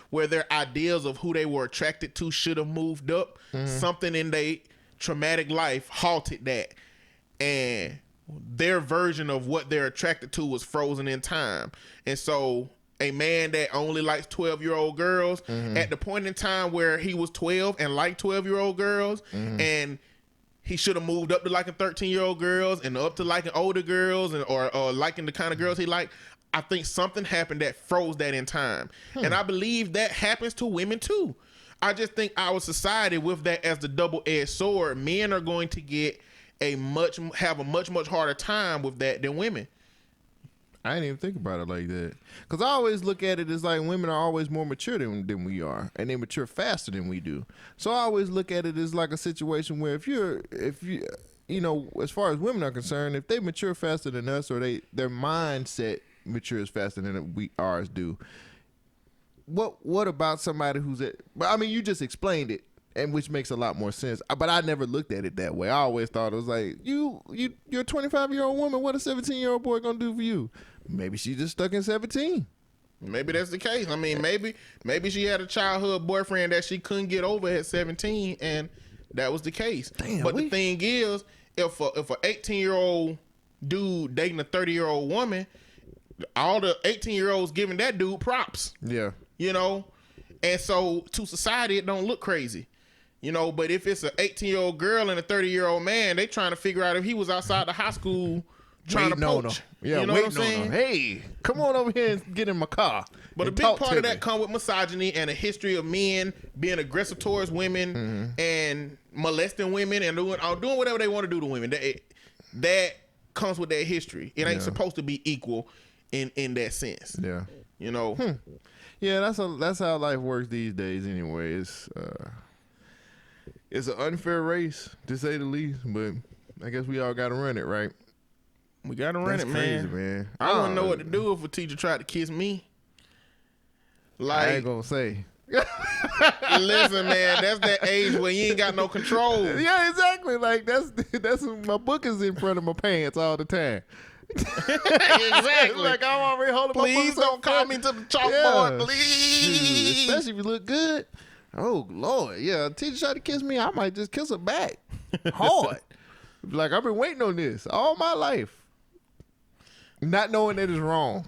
where their ideas of who they were attracted to should have moved up, something in their traumatic life halted that. And their version of what they're attracted to was frozen in time. And so a man that only likes 12-year-old girls at the point in time where he was 12 and liked 12-year-old girls and he should have moved up to liking 13-year-old girls and up to liking older girls and or liking the kind of girls he liked. I think something happened that froze that in time. And I believe that happens to women too. I just think our society with that as the double-edged sword, men are going to have a much harder time with that than women. I didn't even think about it like that. Because I always look at it as like women are always more mature than we are. And they mature faster than we do. So I always look at it as like a situation where if you as far as women are concerned, if they mature faster than us or their mindset matures faster than ours do, what about somebody who's you just explained it, and which makes a lot more sense. But I never looked at it that way. I always thought it was like, you're a 25-year-old woman. What a 17-year-old boy gonna do for you? Maybe she just stuck in 17. Maybe that's the case. I mean, maybe she had a childhood boyfriend that she couldn't get over at 17, and that was the case. Damn, but the thing is, if a 18-year-old dude dating a 30-year-old woman, all the 18-year-olds giving that dude props. Yeah. And so to society, it don't look crazy. But if it's an 18-year-old girl and a 30-year-old man, they trying to figure out if he was outside the high school trying to poach. Yeah, you know what I'm saying? Hey, come on over here and get in my car. But a big part of that come with misogyny and a history of men being aggressive towards women and molesting women and doing whatever they want to do to women. That comes with that history. It ain't supposed to be equal in that sense. Yeah. Yeah, that's how life works these days anyway. It's an unfair race, to say the least, but I guess we all got to run it, right? We got to run it, crazy, man. I wouldn't know what to do if a teacher tried to kiss me. I ain't going to say. Listen, man, that's that age where you ain't got no control. Yeah, exactly. Like, that's my book is in front of my pants all the time. Exactly. Like, I'm already holding my Please don't call me to the chalkboard, please. Especially if you look good. Oh, Lord. Yeah, a teacher tried to kiss me, I might just kiss her back. Hard. Like, I've been waiting on this all my life. Not knowing that it's wrong.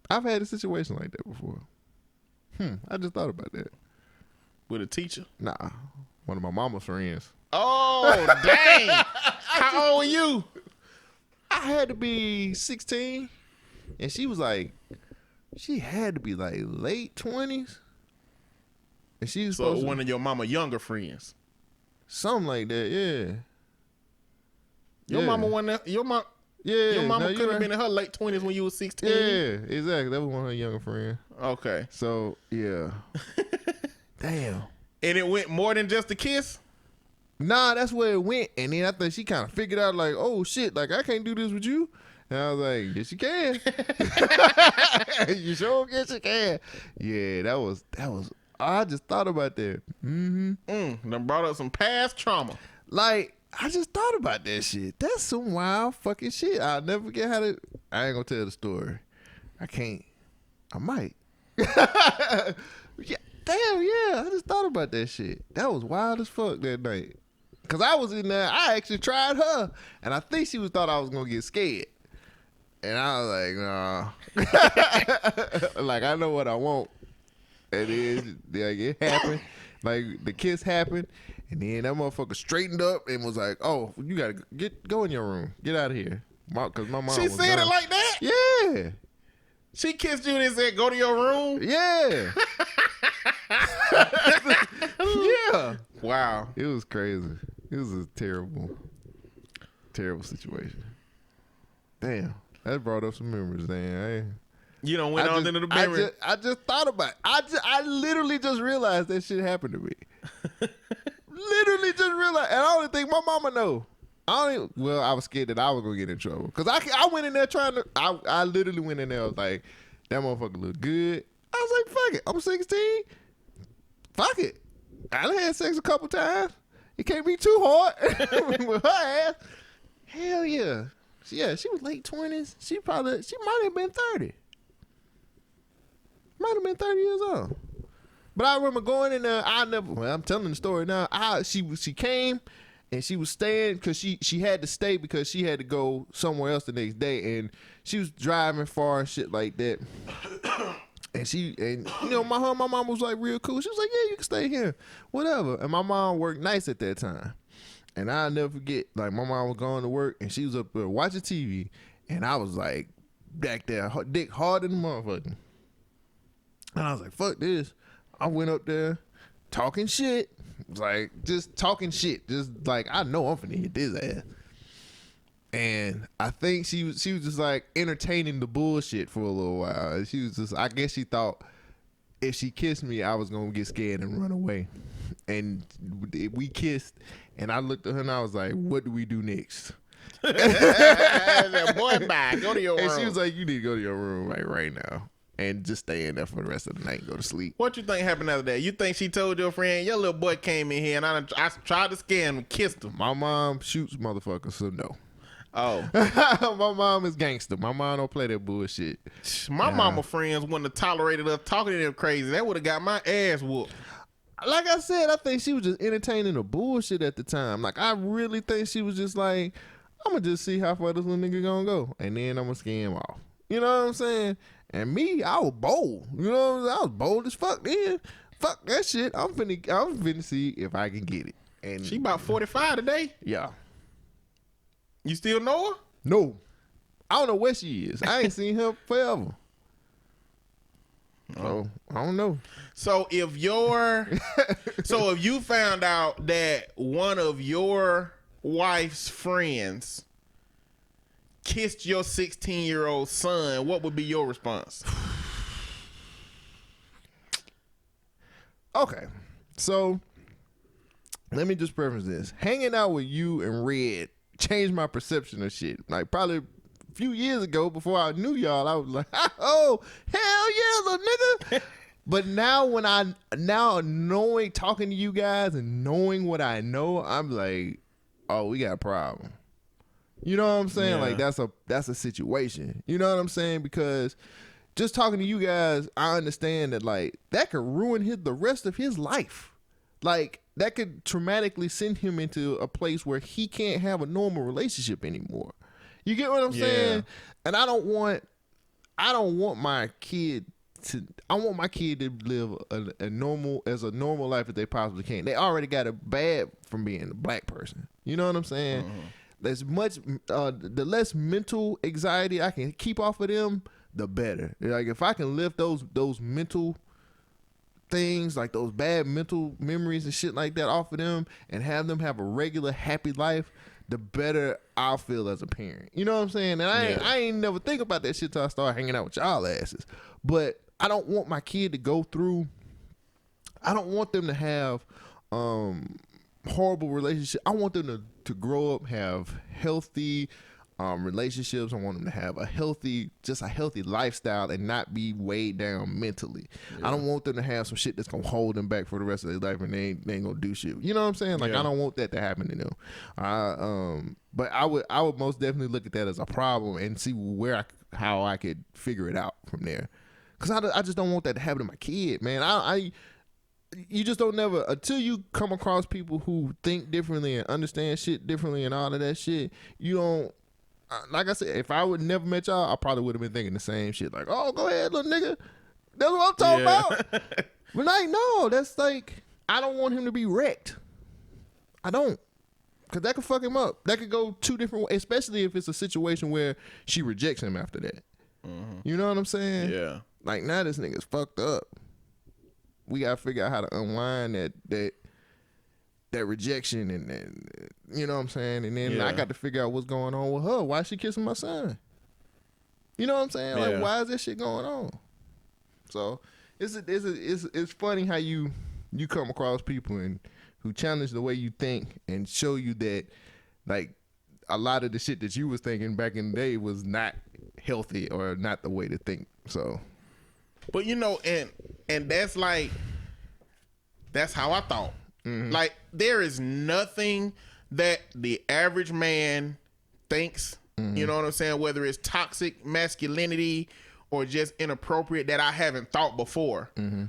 I've had a situation like that before. I just thought about that. With a teacher? Nah. One of my mama's friends. Oh, dang. How old were you? I had to be 16. And she had to be like late 20s. And she was supposed one of your mama younger friends. Something like that, yeah. Your mama could have been in her late 20s when you was 16. Yeah, exactly. That was one of her younger friends. Okay. So, yeah. Damn. And it went more than just a kiss? Nah, that's where it went. And then I think she kind of figured out, like, oh, shit, like, I can't do this with you. And I was like, yes, you can. You sure yes, you can. Yeah, that was. I just thought about that. Done brought up some past trauma. Like, I just thought about that shit. That's some wild fucking shit. I'll never forget how to. I ain't gonna tell the story. I can't. I might. Yeah, damn, yeah. I just thought about that shit. That was wild as fuck that night. Cause I was in there. I actually tried her, and I think she thought I was gonna get scared. And I was like, nah. Like, I know what I want. And then like, it happened. Like, the kiss happened. And then that motherfucker straightened up and was like, oh, you got to go in your room. Get out of here. Because my mom She was said gone. it like that? Yeah. She kissed you and said, go to your room? Yeah. Yeah. Wow. It was crazy. It was a terrible, terrible situation. Damn. That brought up some memories, man. You done went on into the memory. I just thought about it. I literally just realized that shit happened to me. Literally just realized. And I don't think my mama know. I was scared that I was going to get in trouble. Because I went in there I literally went in there. I was like, that motherfucker look good. I was like, fuck it. I'm 16. Fuck it. I done had sex a couple times. It can't be too hard with her ass. Hell yeah. Yeah, she was late 20s. She might have been 30. Might have been 30 years old. But I remember going in there. I'm telling the story now. She came, and she was staying because she had to stay because she had to go somewhere else the next day, and she was driving far and shit like that. And you know, my mom was like real cool. She was like, yeah, you can stay here, whatever. And my mom worked nights at that time, and I'll never forget. Like my mom was going to work, and she was up there watching TV, and I was like back there, dick hard in the motherfucker. And I was like, fuck this. I went up there talking shit. Like, just talking shit. Just like, I know I'm finna hit this ass. And I think she was just like entertaining the bullshit for a little while. She was just, I guess she thought if she kissed me, I was gonna get scared and run away. And we kissed, and I looked at her and I was like, what do we do next? Boy, bye. Go to your room. And she was like, you need to go to your room right now. And just stay in there for the rest of the night and go to sleep. What you think happened after that? You think she told your friend, your little boy came in here and I tried to scare him and kissed him? My mom shoots motherfuckers, so no. Oh. My mom is gangster. My mom don't play that bullshit. My mama friends wouldn't have tolerated us talking to them crazy. That would have got my ass whooped. Like I said, I think she was just entertaining the bullshit at the time. Like, I really think she was just like, I'm going to just see how far this little nigga going to go. And then I'm going to scare him off. You know what I'm saying? And me, I was bold. You know what I'm saying? I was bold as fuck then. Fuck that shit. I'm finna see if I can get it. And She about 45 today. yeah. You still know her? No. I don't know where she is. I ain't seen her forever. So, I don't know. So if you found out that one of your wife's friends kissed your 16-year-old son, what would be your response? Okay. So, let me just preface this. Hanging out with you and Red changed my perception of shit. Like, probably a few years ago, before I knew y'all, I was like, oh, hell yeah, little nigga. But now knowing, talking to you guys and knowing what I know, I'm like, oh, we got a problem. You know what I'm saying? Yeah. Like, that's a situation. You know what I'm saying? Because just talking to you guys, I understand that, like, that could ruin the rest of his life. Like, that could traumatically send him into a place where he can't have a normal relationship anymore. You get what I'm saying? And I don't want my kid to live a normal life that they possibly can. They already got it bad from being a black person. You know what I'm saying? Mm-hmm. As much the less mental anxiety I can keep off of them, the better. Like, if I can lift those mental things, like those bad mental memories and shit like that off of them, and have them have a regular happy life, the better I'll feel as a parent. You know what I'm saying? And I ain't never think about that shit till I start hanging out with y'all asses. But I don't want my kid to go through. I don't want them to have horrible relationships. I want them to grow up, have healthy relationships. I want them to have a healthy lifestyle and not be weighed down mentally. Yeah. I don't want them to have some shit that's gonna hold them back for the rest of their life and they ain't gonna do shit. You know what I'm saying? Like, I don't want that to happen to them. But I would most definitely look at that as a problem and see how I could figure it out from there. Cause I just don't want that to happen to my kid, man. You just don't never, until you come across people who think differently and understand shit differently and all of that shit, you don't, like I said, if I would never met y'all, I probably would have been thinking the same shit. Like, oh, go ahead, little nigga. That's what I'm talking about. But like, no, that's like, I don't want him to be wrecked. I don't. Because that could fuck him up. That could go two different ways, especially if it's a situation where she rejects him after that. Mm-hmm. You know what I'm saying? Yeah. Like, now this nigga's fucked up. We got to figure out how to unwind that rejection and you know what I'm saying? And then I got to figure out what's going on with her. Why is she kissing my son? You know what I'm saying? Like, why is this shit going on? So it's funny how you come across people and who challenge the way you think and show you that, like, a lot of the shit that you was thinking back in the day was not healthy or not the way to think. So, but you know, and that's like, that's how I thought. Mm-hmm. Like, there is nothing that the average man thinks, you know what I'm saying, whether it's toxic masculinity or just inappropriate, that I haven't thought before. Mm-hmm.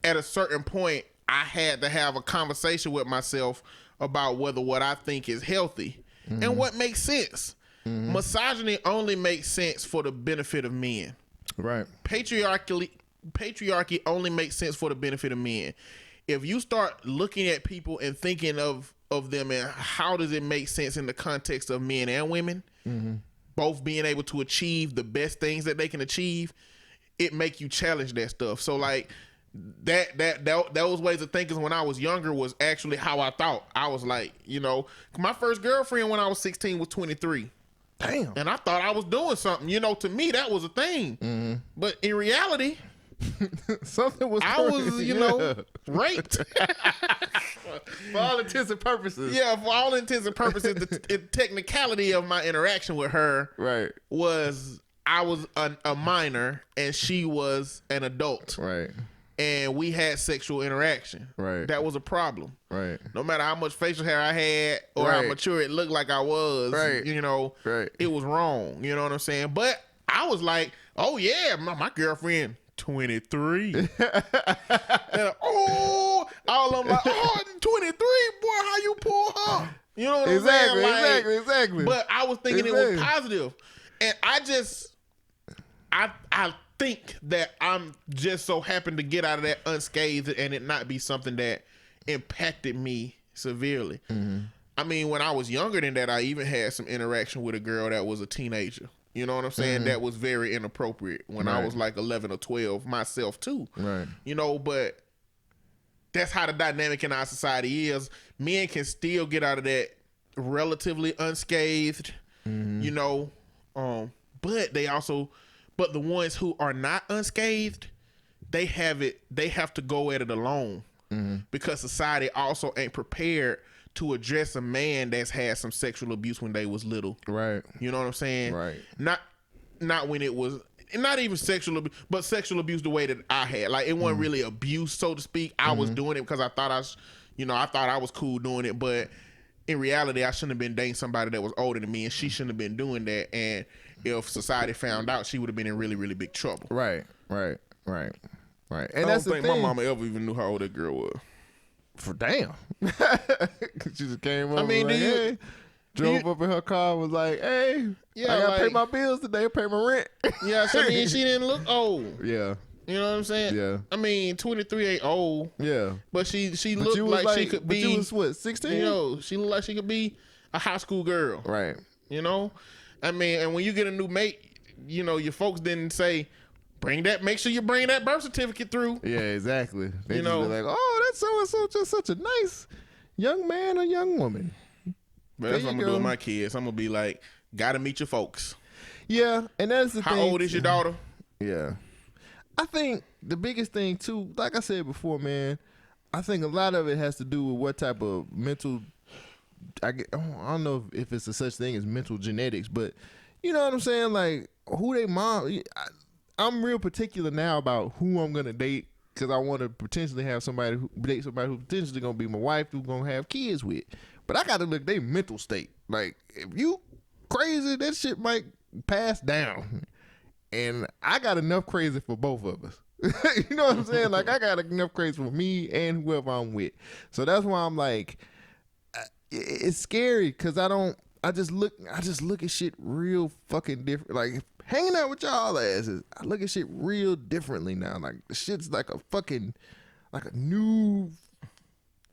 At a certain point, I had to have a conversation with myself about whether what I think is healthy and what makes sense. Misogyny only makes sense for the benefit of men. Right. Patriarchy only makes sense for the benefit of men. If you start looking at people and thinking of them and how does it make sense in the context of men and women, both being able to achieve the best things that they can achieve, it make you challenge that stuff. So like those ways of thinking when I was younger was actually how I thought. I was like, my first girlfriend when I was 16 was 23. Damn. And I thought I was doing something. To me that was a thing. But in reality, something was I was, raped. For all intents and purposes. Yeah, for all intents and purposes, the technicality of my interaction with her was I was a minor and she was an adult. Right. And we had sexual interaction. Right. That was a problem. Right. No matter how much facial hair I had or how mature it looked like I was, it was wrong. You know what I'm saying? But I was like, oh yeah, my girlfriend, 23. And, all of them like, 23, boy, how you pull her? You know what I'm saying? Like, Exactly. But I was thinking it was positive. And I think that I'm just so happened to get out of that unscathed and it not be something that impacted me severely. I mean, when I was younger than that, I even had some interaction with a girl that was a teenager. You know what I'm saying? That was very inappropriate when I was like 11 or 12 myself too. Right. But that's how the dynamic in our society is. Men can still get out of that relatively unscathed, but the ones who are not unscathed, they have to go at it alone because society also ain't prepared to address a man that's had some sexual abuse when they was little. Right. You know what I'm saying? Right. Not when it was, not even sexual abuse, but sexual abuse the way that I had. Like it wasn't really abuse, so to speak. I was doing it because I thought I was cool doing it, but in reality, I shouldn't have been dating somebody that was older than me, and she shouldn't have been doing that. And if society found out, she would have been in really, really big trouble. Right. And I don't think my mama ever even knew how old that girl was. For damn. She just came up. Drove up in her car, was like, hey, I gotta pay my bills today, pay my rent. Yeah, so I mean, she didn't look old. Yeah. You know what I'm saying? Yeah. I mean, 23 ain't old. Yeah. But she looked like she could be. But you was what, 16? She looked like she could be a high school girl. Right. I mean, and when you get a new mate, your folks didn't say, make sure you bring that birth certificate through. Yeah, exactly. They just be like, oh, that's so-and-so, just such a nice young man or young woman. But that's what I'm going to do with my kids. I'm going to be like, got to meet your folks. Yeah, and that's the thing. How old is your daughter? Yeah. I think the biggest thing, too, like I said before, man, I think a lot of it has to do with what type of mental, I don't know if it's a such thing as mental genetics, but you know what I'm saying? Like, who they mom, I'm real particular now about who I'm going to date because I want to potentially have date somebody who potentially going to be my wife who's going to have kids with. But I got to look their mental state. Like, if you crazy, that shit might pass down. And I got enough crazy for both of us. You know what I'm saying? Like, I got enough crazy for me and whoever I'm with. So that's why I'm like, it's scary because I just look at shit real fucking different. Like, hanging out with y'all asses, I look at shit real differently now. Like, the shit's like a new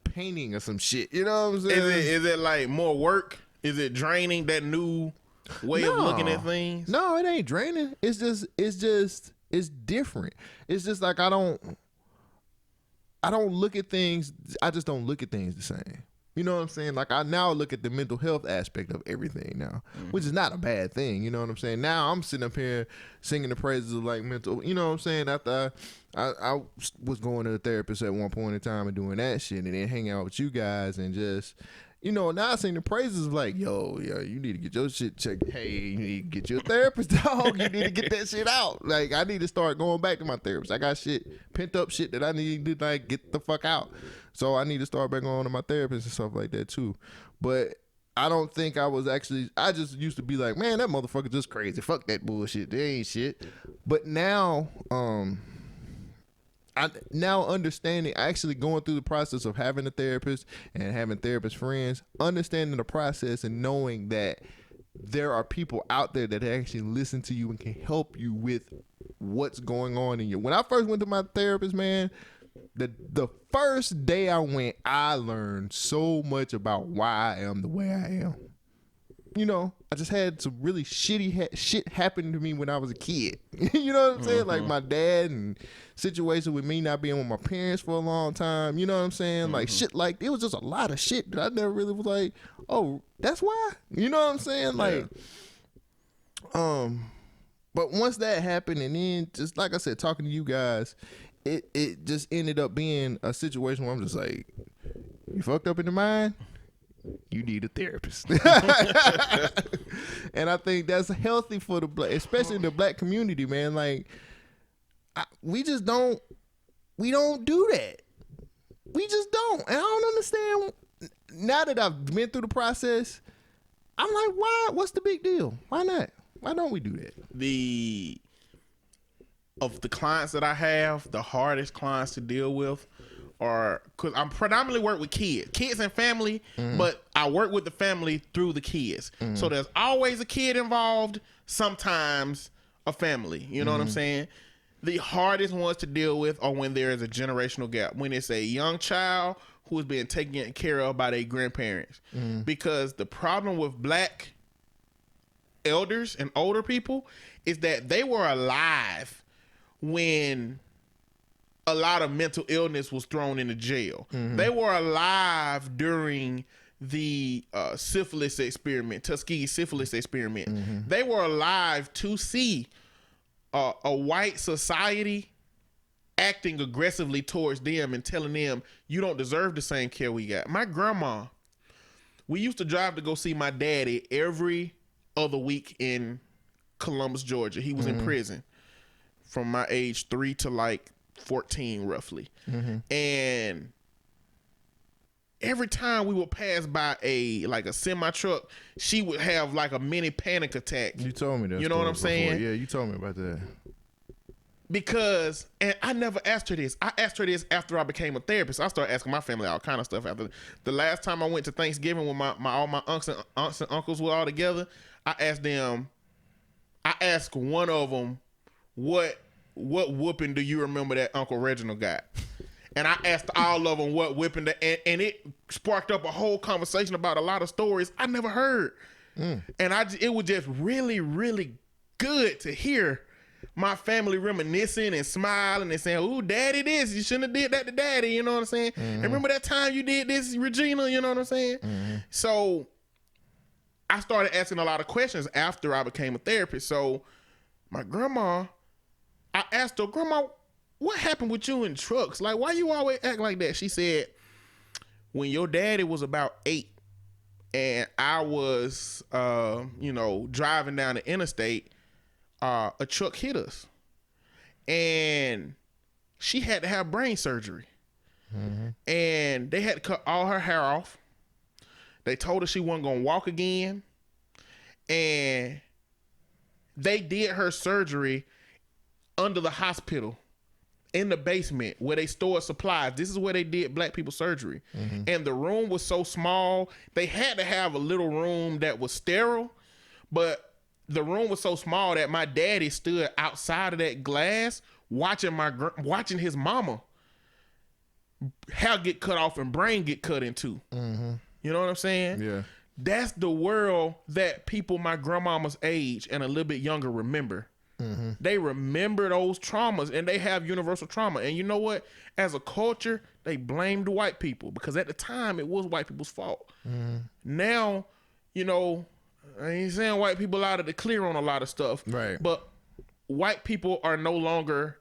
painting or some shit. You know what I'm saying? Is it like more work? Is it draining, that new way of looking at things? No, it ain't draining. It's different. It's just like I don't look at things. I just don't look at things the same. You know what I'm saying? Like, I now look at the mental health aspect of everything now, which is not a bad thing. You know what I'm saying? Now I'm sitting up here singing the praises of like mental, you know what I'm saying? After I was going to a therapist at one point in time and doing that shit and then hanging out with you guys and just, now I sing the praises of like, yo, you need to get your shit checked. Hey, you need to get your therapist, dog. You need to get that shit out. Like, I need to start going back to my therapist. I got pent up shit that I need to like get the fuck out. So I need to start back on to my therapist and stuff like that too. But I don't think I just used to be like, man, that motherfucker just crazy. Fuck that bullshit. They ain't shit. But now, I now understanding, actually going through the process of having a therapist and having therapist friends, understanding the process and knowing that there are people out there that actually listen to you and can help you with what's going on in you. When I first went to my therapist, man, the first day I went, I learned so much about why I am the way I am. You know, I just had some really shitty shit happen to me when I was a kid. You know what I'm saying? Like my dad and situation with me not being with my parents for a long time. You know what I'm saying? Like shit, like it was just a lot of shit that I never really was like, oh, that's why. You know what I'm saying? Like, but once that happened, and then just like I said, talking to you guys, it just ended up being a situation where I'm just like, you fucked up in the mind. You need a therapist. And I think that's healthy for the black, especially in the black community, man. Like, we don't do that. We just don't. And I don't understand. Now that I've been through the process, I'm like, why? What's the big deal? Why not? Why don't we do that? Of the clients that I have, the hardest clients to deal with are, because I'm predominantly work with kids and family, but I work with the family through the kids. So there's always a kid involved, sometimes a family. You know what I'm saying? The hardest ones to deal with are when there is a generational gap, when it's a young child who is being taken care of by their grandparents. Because the problem with black elders and older people is that they were alive when a lot of mental illness was thrown into jail. They were alive during the syphilis experiment, Tuskegee syphilis experiment. They were alive to see a white society acting aggressively towards them and telling them, you don't deserve the same care we got. My grandma, we used to drive to go see my daddy every other week in Columbus, Georgia. He was in prison from my age 3 to like 14 roughly. And every time we would pass by a semi truck, she would have like a mini panic attack. You told me that. You know what I'm saying? Yeah, you told me about that. Because, and I never asked her this. I asked her this after I became a therapist. I started asking my family all kind of stuff. After the last time I went to Thanksgiving when all my aunts and uncles were all together, I asked one of them, what whooping do you remember that Uncle Reginald got? And I asked all of them what whipping, and it sparked up a whole conversation about a lot of stories I never heard. And it was just really, really good to hear my family reminiscing and smiling and saying, "Ooh, daddy, this, you shouldn't have did that to daddy." You know what I'm saying? And remember that time you did this, Regina? You know what I'm saying? So I started asking a lot of questions after I became a therapist. So my grandma, I asked her, "Grandma, what happened with you in trucks? Like, why you always act like that?" She said, "When your daddy was about 8 and I was, driving down the interstate, a truck hit us. And she had to have brain surgery. And they had to cut all her hair off. They told her she wasn't going to walk again. And they did her surgery under the hospital in the basement where they stored supplies. This is where they did black people surgery. And the room was so small, they had to have a little room that was sterile, but the room was so small that my daddy stood outside of that glass watching his mama hair get cut off and brain get cut into. You know what I'm saying? Yeah. That's the world that people my grandmama's age and a little bit younger remember. They remember those traumas and they have universal trauma. And you know what? As a culture, they blamed white people because at the time it was white people's fault. Now, I ain't saying white people out of the clear on a lot of stuff. Right. But white people are no longer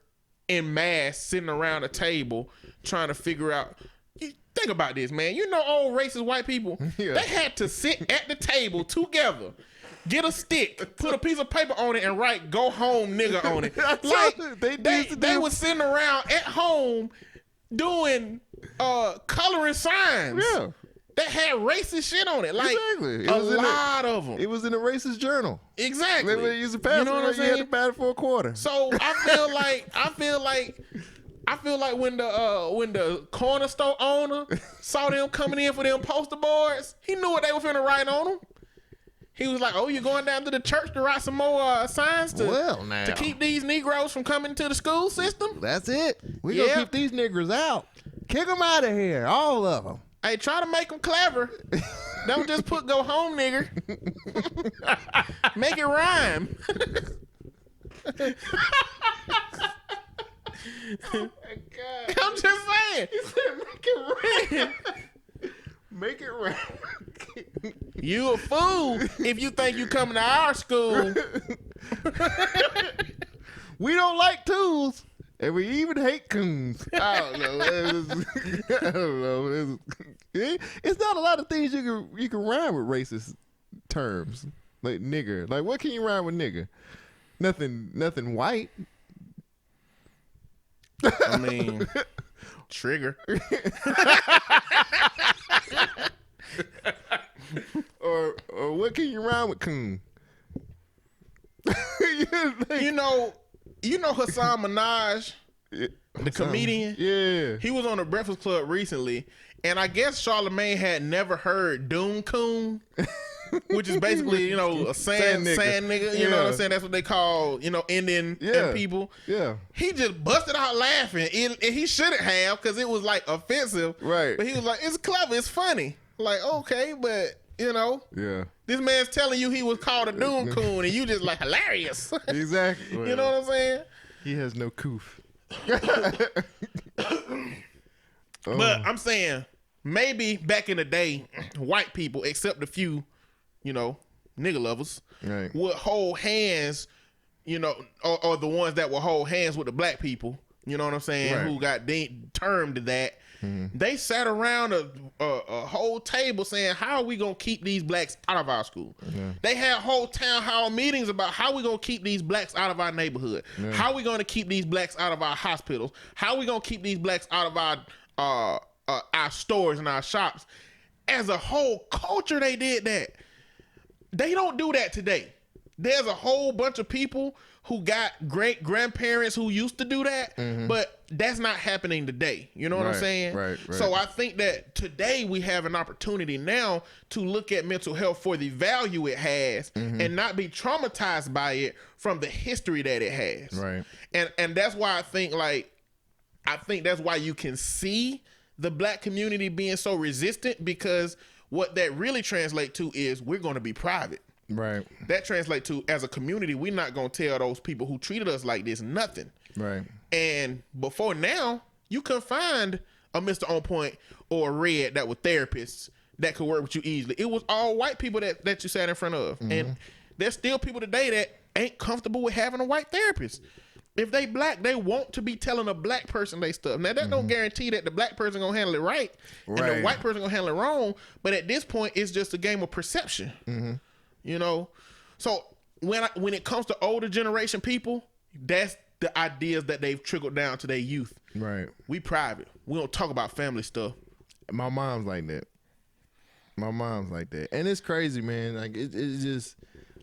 in mass sitting around a table trying to figure out. Think about this, man. Old racist white people, they had to sit at the table together, get a stick, put a piece of paper on it, and write "Go home, nigga" on it. Like they were sitting around at home doing coloring signs. Yeah. That had racist shit on it. Like, exactly. A lot of them. It was in a racist journal. Exactly. They used to pass, you know what I'm saying? You had to pass it for a quarter. So I feel like I feel like when the corner store owner saw them coming in for them poster boards, he knew what they were finna write on them. He was like, "Oh, you're going down to the church to write some more signs to keep these Negroes from coming to the school system." That's it. We gonna keep these niggers out. Kick them out of here, all of them. Hey, try to make them clever. Don't just put "go home, nigger." Make it rhyme. Oh my God. I'm just saying. He said, make it rain. Make it rain. You a fool if you think you coming to our school. We don't like tools, and we even hate coons. I don't know. It's not a lot of things you can rhyme with racist terms, like nigger. Like, what can you rhyme with nigger? Nothing white. I mean, trigger. or what can you rhyme with coon? You know Hassan Minaj, the comedian? Yeah. He was on the Breakfast Club recently, and I guess Charlamagne had never heard Doom Coon, which is basically, a sand nigga. You know what I'm saying? That's what they call, Indian people. Yeah. He just busted out laughing. And he shouldn't have, because it was like offensive. Right. But he was like, it's clever, it's funny. Like, okay, but Yeah. this man's telling you he was called a Doom Coon, and you just like hilarious. Exactly. You know what I'm saying? He has no coof. But I'm saying, maybe back in the day, white people, except a few, nigga lovers, Right. would hold hands, or the ones that would hold hands with the black people, you know what I'm saying, Right. who got termed that. Mm-hmm. They sat around a whole table saying, how are we going to keep these blacks out of our school? Yeah. They had whole town hall meetings about how we going to keep these blacks out of our neighborhood. Yeah. How we going to keep these blacks out of our hospitals? How we going to keep these blacks out of our stores and our shops? As a whole culture, they did that. They don't do that today. There's a whole bunch of people who got great grandparents who used to do that, but that's not happening today. You know what I'm saying? Right. So I think that today we have an opportunity now to look at mental health for the value it has and not be traumatized by it from the history that it has. Right. And that's why I think that's why you can see the black community being so resistant, because what that really translates to is we're going to be private. Right. That translates to, as a community, we're not going to tell those people who treated us like this nothing. Right. And before now, you couldn't find a Mr. On Point or a Red that were therapists that could work with you easily. It was all white people that you sat in front of. And there's still people today that ain't comfortable with having a white therapist. If they black, they want to be telling a black person they stuff. Now, that don't guarantee that the black person going to handle it right and the white person going to handle it wrong. But at this point, it's just a game of perception. So when it comes to older generation people, that's the ideas that they've trickled down to their youth. Right. We private. We don't talk about family stuff. My mom's like that. And it's crazy, man. Like, it's just,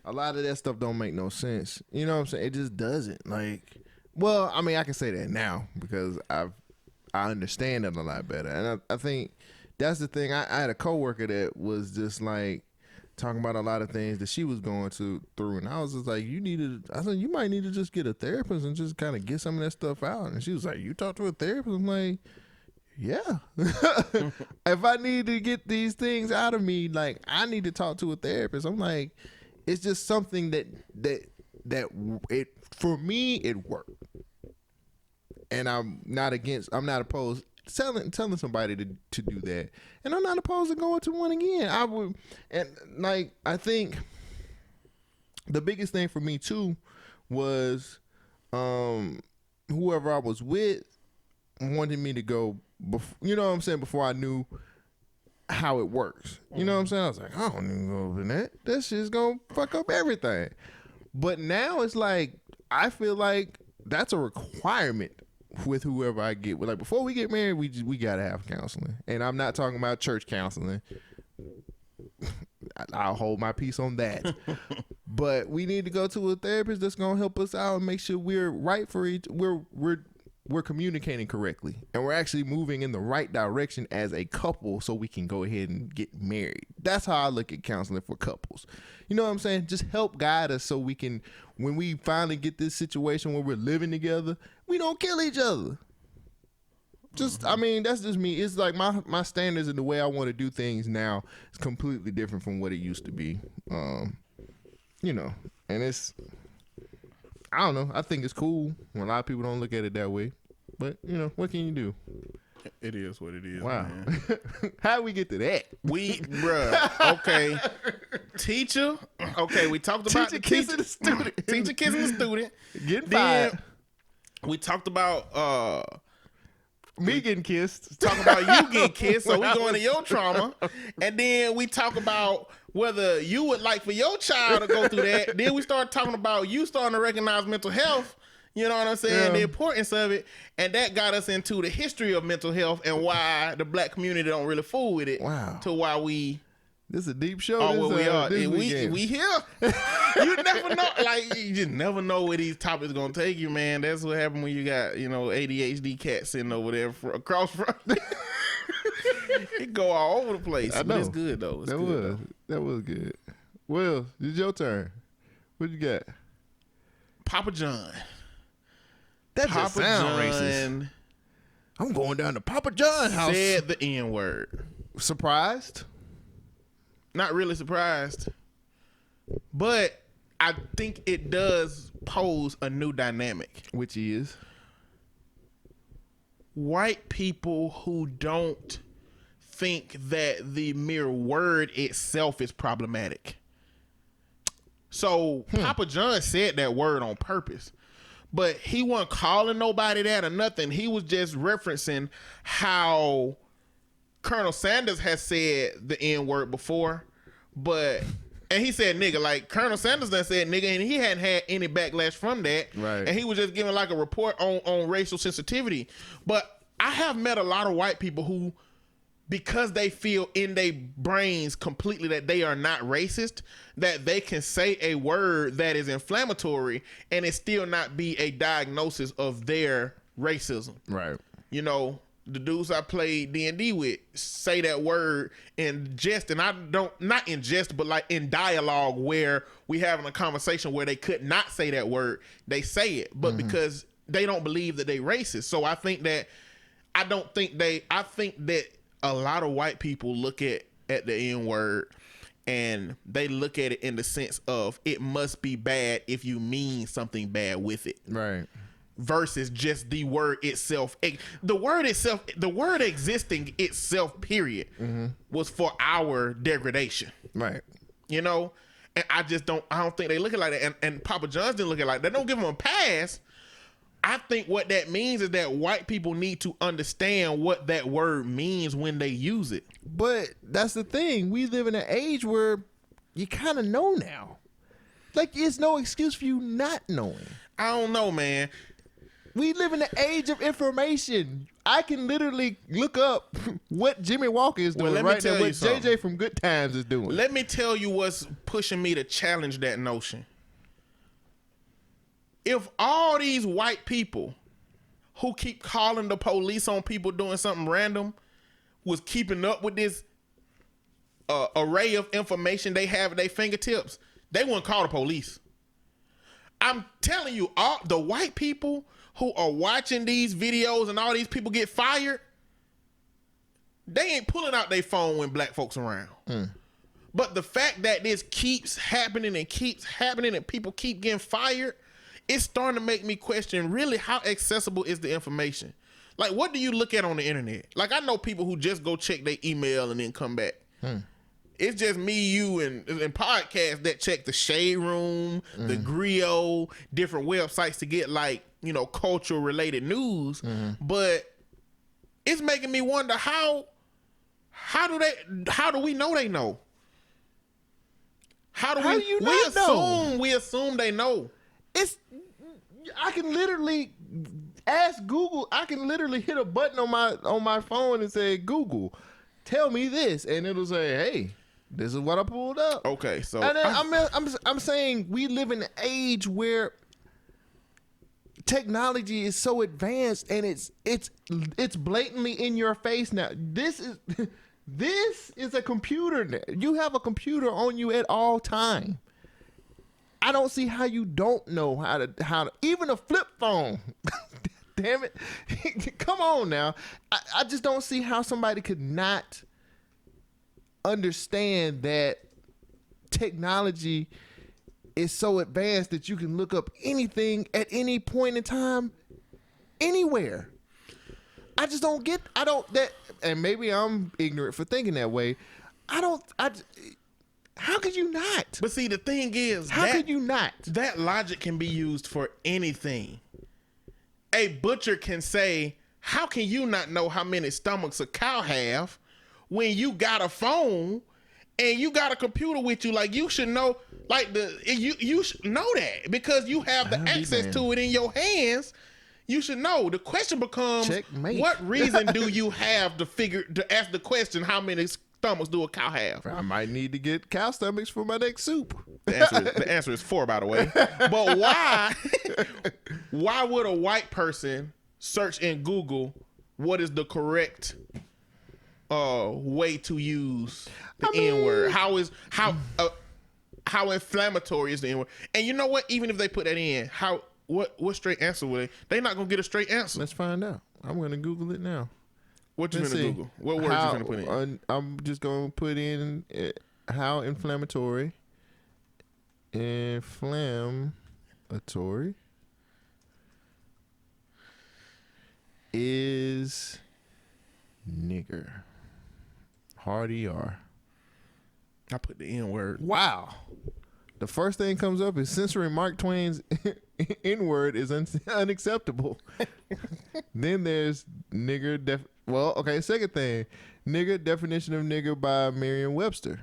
a lot of that stuff don't make no sense. You know what I'm saying? It just doesn't. Like, well, I mean, I can say that now because I understand it a lot better. And I think that's the thing. I had a coworker that was just like talking about a lot of things that she was going through, and I was just like, I said, you might need to just get a therapist and just kind of get some of that stuff out. And she was like, you talk to a therapist? I'm like, yeah. If I need to get these things out of me, like, I need to talk to a therapist. I'm like, it's just something that it, for me, it worked. And I'm not opposed telling somebody to do that. And I'm not opposed to going to one again. I think the biggest thing for me too was whoever I was with wanted me to go before I knew how it works. You know what I'm saying? I was like, I don't even go over that. That shit's gonna fuck up everything. But now it's like, I feel like that's a requirement with whoever I get with. Like, before we get married, we gotta have counseling. And I'm not talking about church counseling. I'll hold my peace on that. But we need to go to a therapist that's gonna help us out and make sure we're right for we're we're communicating correctly and we're actually moving in the right direction as a couple so we can go ahead and get married. That's how I look at counseling for couples. You know what I'm saying? Just help guide us so we can, when we finally get this situation where we're living together, we don't kill each other. Just, I mean, that's just me. It's like my standards and the way I want to do things now is completely different from what it used to be. You know, and it's, I don't know. I think it's cool when a lot of people don't look at it that way. But, you know, what can you do? It is what it is. Wow. Man. How'd we get to that? Bruh, okay. Teacher, okay, we talked about Teacher kissing the student. Teacher kissing the student. Getting Then fired. we talked about Me getting kissed. talk about you getting kissed, so we go into your trauma. And then we talk about whether you would like for your child to go through that. Then we start talking about you starting to recognize mental health. You know what I'm saying? Yeah. The importance of it. And that got us into the history of mental health and why the black community don't really fool with it. Wow. To why we This is a deep show. are this, where we are. this And weekend. we here. You never know. Like, you just never know where these topics going to take you, man. That's what happened when you got, you know, ADHD cat sitting over there across from it go all over the place. I But know. it's good, though. It's good, That was good. Well, it's your turn. What you got? Papa John. That Papa just sound John racist. I'm going down to Papa John's house. said the N-word. Surprised? Not really surprised. But I think it does pose a new dynamic. Which is? White people who don't think that the mere word itself is problematic. So Papa John said that word on purpose. But he wasn't calling nobody that or nothing. He was just referencing how Colonel Sanders has said the N-word before. And he said nigga, like Colonel Sanders done said nigga, and he hadn't had any backlash from that. Right. And he was just giving like a report on racial sensitivity. But I have met a lot of white people who, because they feel in their brains completely that they are not racist, that they can say a word that is inflammatory and it still not be a diagnosis of their racism. Right. You know, the dudes I played D&D with say that word in jest, and I don't, not in jest, but like in dialogue where we having a conversation where they could not say that word, they say it, but because they don't believe that they racist. So I think that, I think that a lot of white people look at the N-word and they look at it in the sense of it must be bad if you mean something bad with it. Right. Versus just the word itself. The word existing itself, period, was for our degradation. Right. You know? And I don't think they look at it like that. And Papa John's didn't look at it like that. They don't give him a pass. I think what that means is that white people need to understand what that word means when they use it. But that's the thing. We live in an age where you kind of know now. Like, there's no excuse for you not knowing. I don't know, man. We live in the age of information. I can literally look up what Jimmy Walker is doing let me right tell now, you what something. JJ from Good Times is doing. Let me tell you what's pushing me to challenge that notion. If all these white people who keep calling the police on people doing something random was keeping up with this array of information they have at their fingertips, they wouldn't call the police. I'm telling you, all the white people who are watching these videos and all these people get fired, they ain't pulling out their phone when black folks around. But the fact that this keeps happening and people keep getting fired, it's starting to make me question really how accessible is the information. Like, what do you look at on the internet? Like, I know people who just go check their email and then come back. It's just me, you, and podcasts that check the Shade Room, the Griot, different websites to get, like, you know, cultural related news. But it's making me wonder how do we know they know? How do you not know? We assume they know. I can literally ask Google. I can literally hit a button on my phone and say, Google, tell me this, and it'll say, hey, this is what I pulled up. Okay, so and then I'm saying we live in an age where technology is so advanced and it's blatantly in your face now. This is a computer. You have a computer on you at all time. I don't see how you don't know how to even a flip phone. Damn it. Come on now. I just don't see how somebody could not understand that technology is so advanced that you can look up anything at any point in time, anywhere. I just don't get, and maybe I'm ignorant for thinking that way. How could you not? But see, the thing is, how could you not? That logic can be used for anything. A butcher can say, how can you not know how many stomachs a cow have when you got a phone and you got a computer with you? Like, you should know, like, you should know that because you have the access to it in your hands. You should know. The question becomes, checkmate. What reason do you have to ask the question, how many stomachs do a cow have? I might need to get cow stomachs for my next soup. The answer is 4, by the way. But why would a white person search in Google what is the correct way to use the N-word? How inflammatory is the N-word? And you know what? Even if they put that in, what straight answer would they? They're not gonna get a straight answer. Let's find out. I'm gonna Google it now. What you gonna Google? What words you gonna put in? I'm just gonna put in how inflammatory is nigger. Hard ER. I put the N-word. Wow. The first thing comes up is censoring Mark Twain's N-word is unacceptable. Then there's nigger. Second thing, nigger, definition of nigger by Merriam-Webster.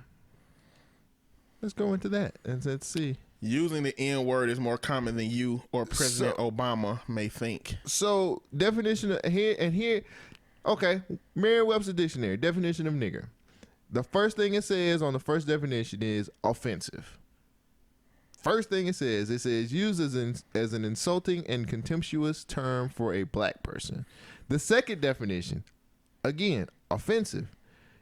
Let's go into that and let's see. Using the N-word is more common than you or President Obama may think. So definition of here. Okay, Merriam-Webster dictionary, definition of nigger. The first thing it says on the first definition is offensive. First thing it says used as an insulting and contemptuous term for a black person. The second definition, again, offensive,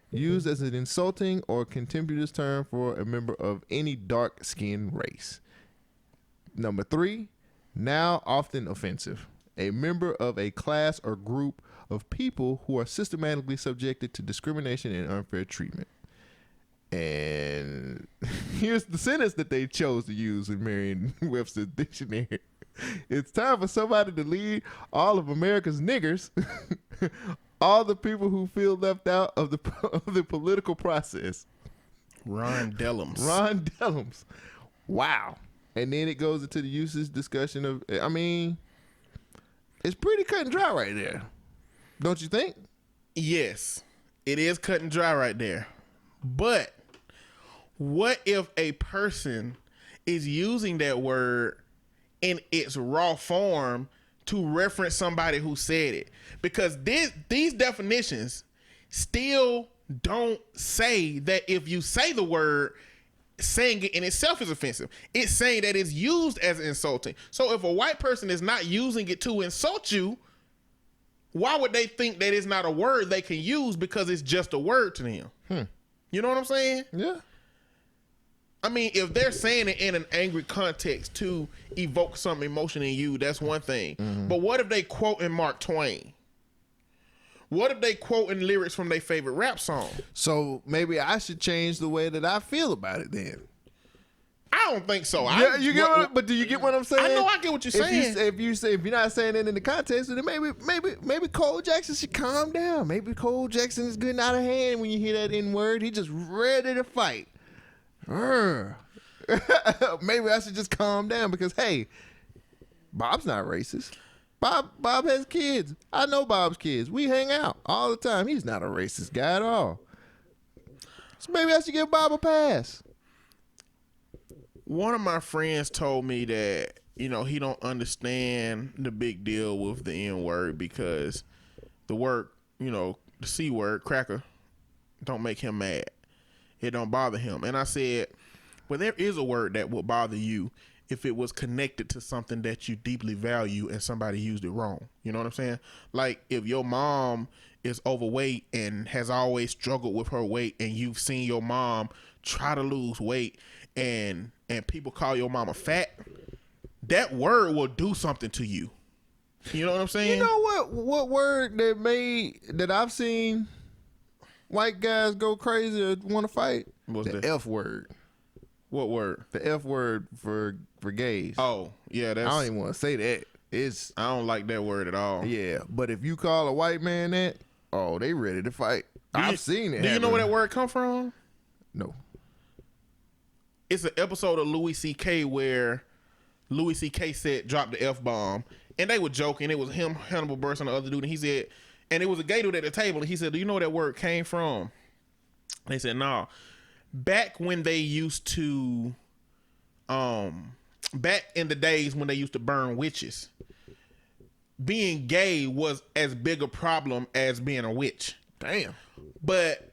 used as an insulting or contemptuous term for a member of any dark-skinned race. Number 3, now often offensive, a member of a class or group of people who are systematically subjected to discrimination and unfair treatment. And here's the sentence that they chose to use in Merriam-Webster's dictionary. It's time for somebody to lead all of America's niggers, all the people who feel left out of the political process. Ron Dellums. Ron Dellums. Wow. And then it goes into the usage discussion of, it's pretty cut and dry right there. Don't you think? Yes, it is cut and dry right there. But what if a person is using that word in its raw form to reference somebody who said it? Because these definitions still don't say that if you say the word, saying it in itself is offensive. It's saying that it's used as insulting. So if a white person is not using it to insult you, why would they think that it's not a word they can use because it's just a word to them? You know what I'm saying? Yeah. I mean, if they're saying it in an angry context to evoke some emotion in you, that's one thing. Mm-hmm. But what if they quote in Mark Twain? What if they quote in lyrics from their favorite rap song? So maybe I should change the way that I feel about it then. I don't think so. But do you get what I'm saying? I know I get what you're saying. If you're not saying it in the context, then maybe Cole Jackson should calm down. Maybe Cole Jackson is getting out of hand when you hear that N-word. He just ready to fight. Maybe I should just calm down because hey, Bob's not racist. Bob has kids. I know Bob's kids. We hang out all the time. He's not a racist guy at all. So maybe I should give Bob a pass. One of my friends told me that, he don't understand the big deal with the N-word because the word, the C word, cracker, don't make him mad. It don't bother him. And I said, well, there is a word that will bother you if it was connected to something that you deeply value and somebody used it wrong. You know what I'm saying? Like if your mom is overweight and has always struggled with her weight, and you've seen your mom try to lose weight, and people call your mama fat, that word will do something to you. You know what I'm saying? You know what word that I've seen white guys go crazy or want to fight? What's the that? F word. What word? The F word for gays. Oh, yeah, I that's don't even want to say that. I don't like that word at all. Yeah, but if you call a white man that, oh, they ready to fight. I've seen it. Do you know where that word come from? No. It's an episode of Louis C.K. where Louis C.K. said, drop the F-bomb. And they were joking. It was him, Hannibal Buress, and the other dude. And he said, and it was a gay dude at the table. And he said, do you know where that word came from? They said, no. Back when they used to, back in the days when they used to burn witches, being gay was as big a problem as being a witch. Damn. But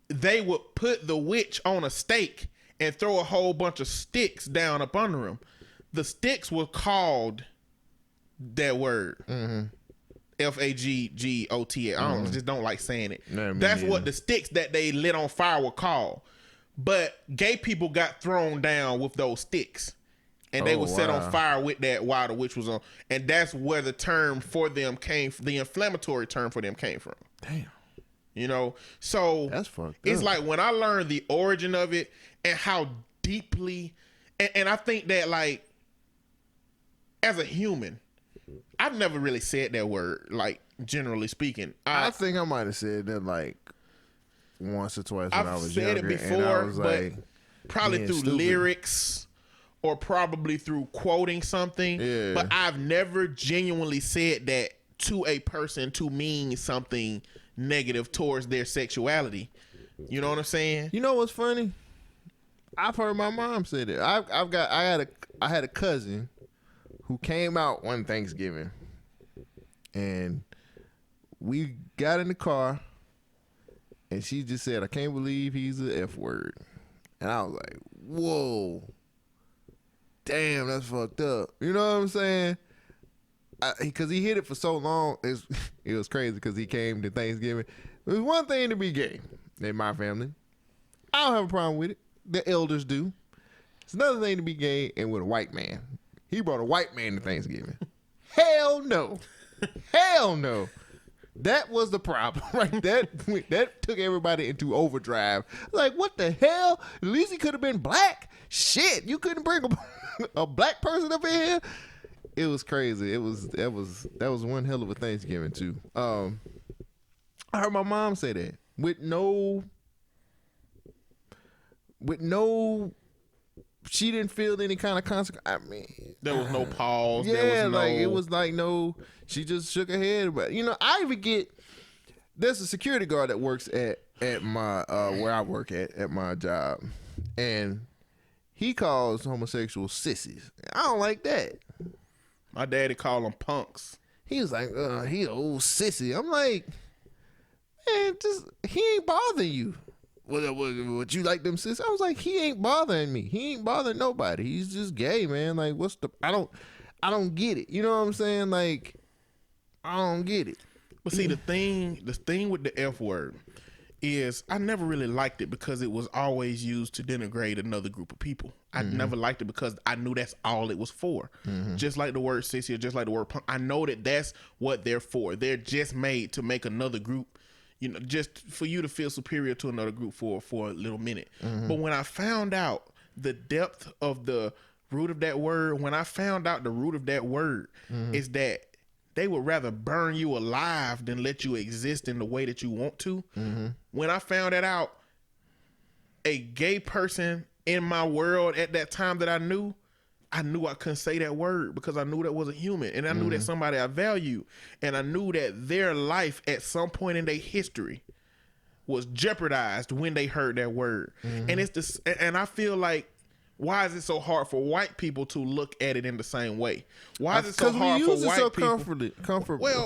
they would put the witch on a stake and throw a whole bunch of sticks down up under him. The sticks were called that word. Mm-hmm. F-A-G-G-O-T-A. I just don't like saying it. No, That's what the sticks that they lit on fire were called. But gay people got thrown down with those sticks. And they were set on fire with that while the witch was on. And that's where the term for them came, the inflammatory term for them came from. Damn. You know? So that's fucked it's up. like when I learned the origin of it and how deeply, and I think that like, as a human, I've never really said that word, like generally speaking. I think I might have said that like once or twice when I was said younger. it before, and I was but like, probably through stupid. lyrics or probably through quoting something. Yeah. But I've never genuinely said that to a person to mean something negative towards their sexuality. You know what I'm saying? You know what's funny? I've heard my mom say that. I had a cousin who came out one Thanksgiving, and we got in the car, and she just said, "I can't believe he's the F word," and I was like, "Whoa, damn, that's fucked up." You know what I'm saying? Because he hid it for so long, it was crazy. Because he came to Thanksgiving. It was one thing to be gay in my family. I don't have a problem with it. The elders do. It's another thing to be gay and with a white man. He brought a white man to Thanksgiving. Hell no. Hell no. That was the problem, right? That took everybody into overdrive. Like, what the hell? At least he could have been black. Shit, you couldn't bring a black person up in here. It was crazy. That was one hell of a Thanksgiving too. I heard my mom say that with no. She didn't feel any kind of consequence. I mean, there was no pause. Yeah, there was no, like it was like no. She just shook her head. But I even get. There's a security guard that works at my where I work at my job, and he calls homosexuals sissies. I don't like that. My daddy called them punks. He was like, he an old sissy. I'm like, man, he ain't bothering you. What you like them sis? I was like, he ain't bothering me. He ain't bothering nobody. He's just gay, man. Like, I don't get it. You know what I'm saying? Like, I don't get it. But see, the thing with the F word is I never really liked it because it was always used to denigrate another group of people. I never liked it because I knew that's all it was for. Just like the word sissy or just like the word punk. I know that that's what they're for. They're just made to make another group, just for you to feel superior to another group for a little minute. But when I found out the depth of the root of that word, is that they would rather burn you alive than let you exist in the way that you want to. When I found that out, a gay person in my world at that time that I knew I couldn't say that word because I knew that was a human, and I knew that somebody I value, and I knew that their life at some point in their history was jeopardized when they heard that word. And and I feel like, why is it so hard for white people to look at it in the same way? Why is it so hard for white people?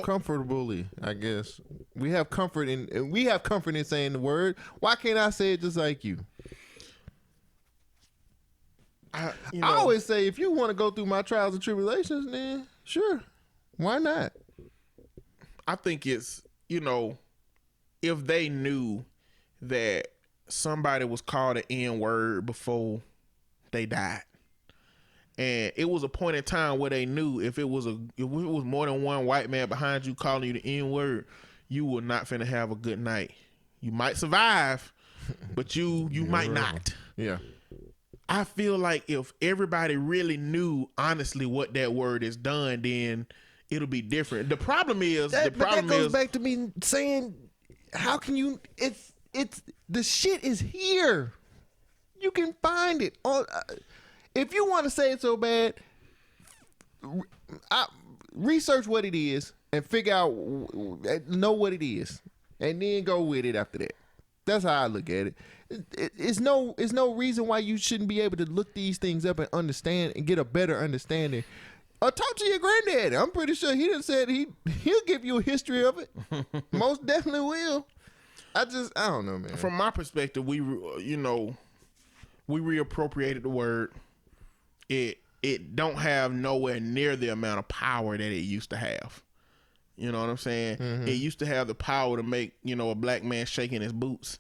Comfortably, I guess. We have comfort in saying the word. Why can't I say it just like you? I always say, if you want to go through my trials and tribulations, then sure, why not? I think it's, if they knew that somebody was called an N-word before they died, and it was a point in time where they knew if it was more than one white man behind you calling you the N-word, you were not finna have a good night. You might survive, but you might not. Yeah. I feel like if everybody really knew honestly what that word has done, then it'll be different. The problem is that goes back to me saying, how can you? It's the shit is here. You can find it on. If you want to say it so bad, research what it is and figure out, know what it is, and then go with it after that. That's how I look at it. It's no reason why you shouldn't be able to look these things up and understand and get a better understanding. Or talk to your granddaddy. I'm pretty sure he done said he'll give you a history of it. Most definitely will. I don't know, man. From my perspective, we reappropriated the word. It don't have nowhere near the amount of power that it used to have. You know what I'm saying? Mm-hmm. It used to have the power to make, a black man shaking his boots.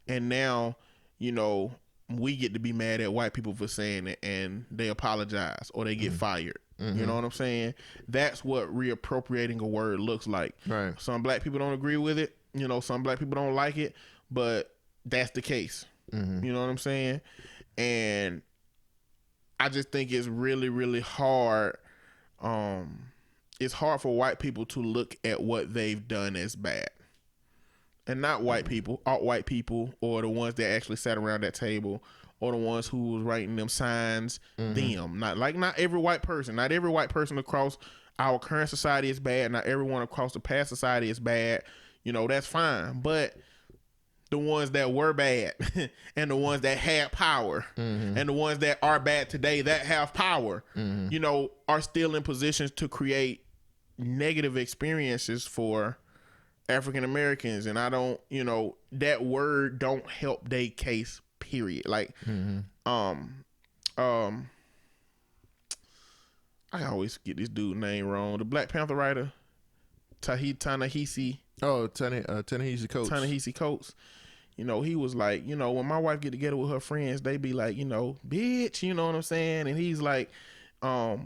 And now, we get to be mad at white people for saying it and they apologize or they get fired. Mm-hmm. You know what I'm saying? That's what reappropriating a word looks like. Right. Some black people don't agree with it. Some black people don't like it, but that's the case. Mm-hmm. You know what I'm saying? And I just think it's really, really hard. It's hard for white people to look at what they've done as bad. And not white people, alt-white people, or the ones that actually sat around that table, or the ones who was writing them signs, them. Not every white person. Not every white person across our current society is bad. Not everyone across the past society is bad. That's fine. But the ones that were bad and the ones that had power and the ones that are bad today that have power, are still in positions to create negative experiences for African Americans. And I don't, that word don't help their case, period. Like, I always get this dude name wrong. The Black Panther writer, Ta-Nehisi. Oh, Ta-Nehisi Coates. Ta-Nehisi Coates. He was like, when my wife get together with her friends, they be like, bitch, you know what I'm saying? And he's like, I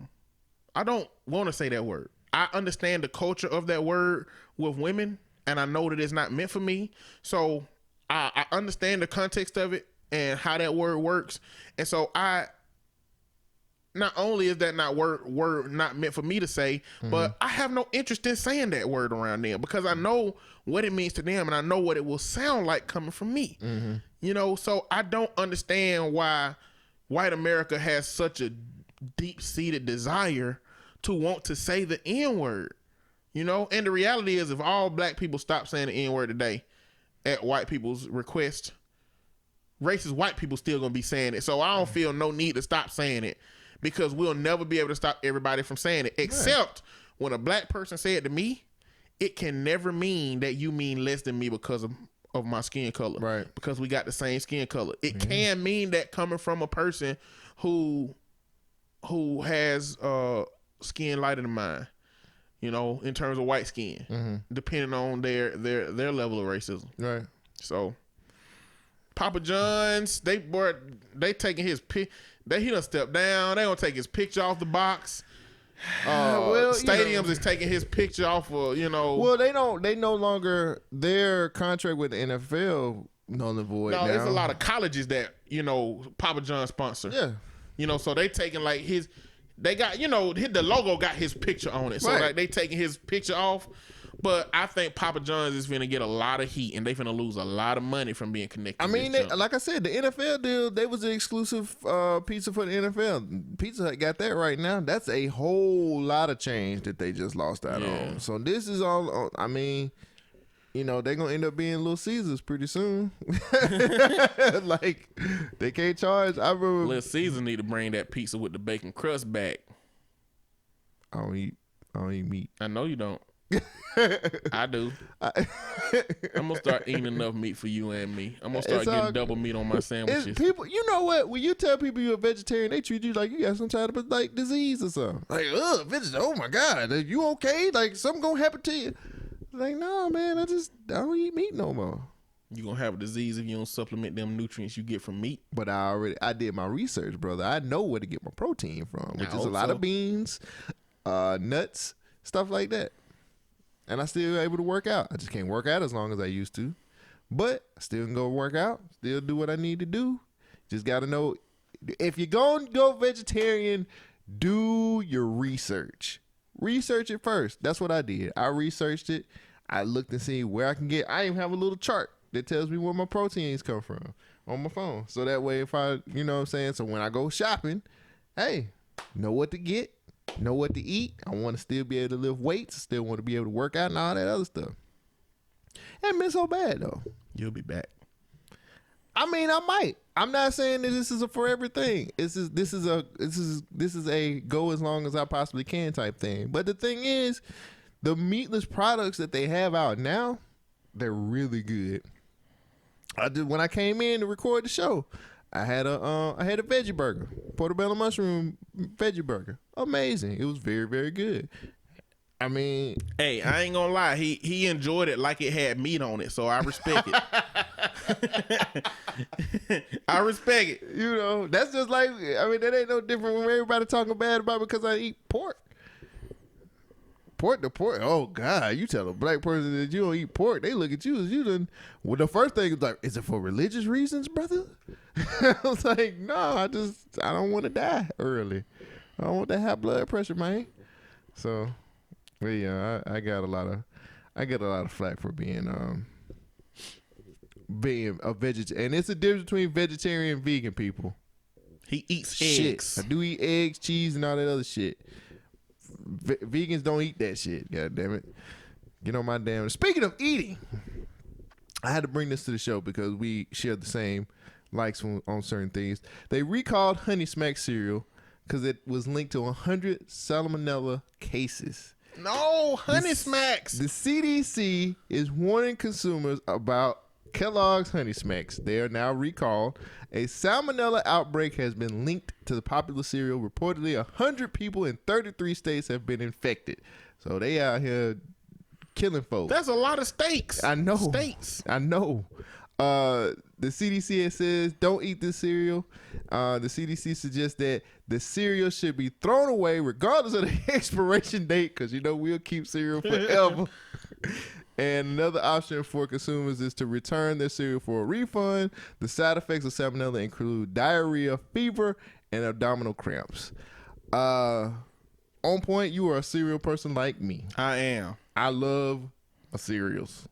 don't want to say that word. I understand the culture of that word with women, and I know that it's not meant for me. So I understand the context of it and how that word works. And so not only is that not word not meant for me to say, but I have no interest in saying that word around them because I know what it means to them and I know what it will sound like coming from me. So I don't understand why white America has such a deep-seated desire to want to say the N-word. And the reality is if all black people stop saying the N-word today at white people's request, racist white people still gonna be saying it. So I don't feel no need to stop saying it because we'll never be able to stop everybody from saying it. Except when a black person say it to me, it can never mean that you mean less than me because of my skin color. Right. Because we got the same skin color. It can mean that coming from a person who has skin lighter than mine, in terms of white skin, depending on their level of racism. Right. So Papa John's, they taking his pic. He done stepped down. They gonna take his picture off the box. Stadiums is taking his picture off of, Well, they no longer, their contract with the NFL null and void. No, now. there's a lot of colleges that Papa John sponsor. Yeah. So they taking like his. They got the logo got his picture on it. So like they taking his picture off. But I think Papa John's is finna get a lot of heat and they finna lose a lot of money from being connected. I mean, like I said, the NFL deal, they was the exclusive pizza for the NFL. Pizza Hut got that right now. That's a whole lot of change that they just lost out on. So this is all, I mean, they're going to end up being Little Caesars pretty soon. Like, they can't charge. I remember. Little Caesars need to bring that pizza with the bacon crust back. I don't eat meat. I know you don't. I do. I'm gonna start eating enough meat for you and me. I'm gonna start getting double meat on my sandwiches. People, you know what? When you tell people you're a vegetarian, they treat you like you got some type of like disease or something. Like, vegetarian. Oh my God, are you okay? Like something gonna happen to you? Like, no, man, I don't eat meat no more. You gonna have a disease if you don't supplement them nutrients you get from meat. But I did my research, brother. I know where to get my protein from, which is a lot of beans, nuts, stuff like that. And I still able to work out. I just can't work out as long as I used to. But I still can go work out, still do what I need to do. Just got to know, if you're going to go vegetarian, do your research. Research it first. That's what I did. I researched it. I looked and see where I can get. I even have a little chart that tells me where my proteins come from on my phone. So that way if I, you know what I'm saying? So when I go shopping, hey, know what to get. Know what to eat. I want to still be able to lift weights. Still want to be able to work out and all that other stuff. Ain't been so bad though. You'll be back. I mean, I might. I'm not saying that this is a forever thing. This is a go as long as I possibly can type thing. But the thing is, the meatless products that they have out now, they're really good. When I came in to record the show, I had a veggie burger, portobello mushroom veggie burger. Amazing. It was very, very good. I mean, hey, I ain't gonna lie. He enjoyed it like it had meat on it, so I respect it. I respect it. You know, that's just like, I mean, that ain't no different when everybody talking bad about me because I eat pork. Pork. Oh God, you tell a black person that you don't eat pork, they look at you as you done. Well, the first thing is like, is it for religious reasons, brother? I was like, no, I don't want to die early. I don't want to have blood pressure, man. So, but yeah, I get a lot of flack for being a vegetarian, and it's a difference between vegetarian and vegan people. He eats Shit. eggs. I do eat eggs, cheese, and all that other shit. Vegans don't eat that shit. God damn it. Get on my damn. Speaking of eating, I had to bring this to the show because we share the same likes on certain things. They recalled Honey Smack cereal because it was linked to 100 salmonella cases. No, Honey Smacks. The CDC is warning consumers about Kellogg's Honey Smacks. They are now recalled. A salmonella outbreak has been linked to the popular cereal. Reportedly, 100 people in 33 states have been infected. So they out here killing folks. That's a lot of steaks. I know. States. I know. The CDC says don't eat this cereal. The CDC suggests that the cereal should be thrown away regardless of the expiration date because, you know, we'll keep cereal forever. And another option for consumers is to return their cereal for a refund. The side effects of salmonella include diarrhea, fever, and abdominal cramps. On point, you are a cereal person like me. I am. I love cereals.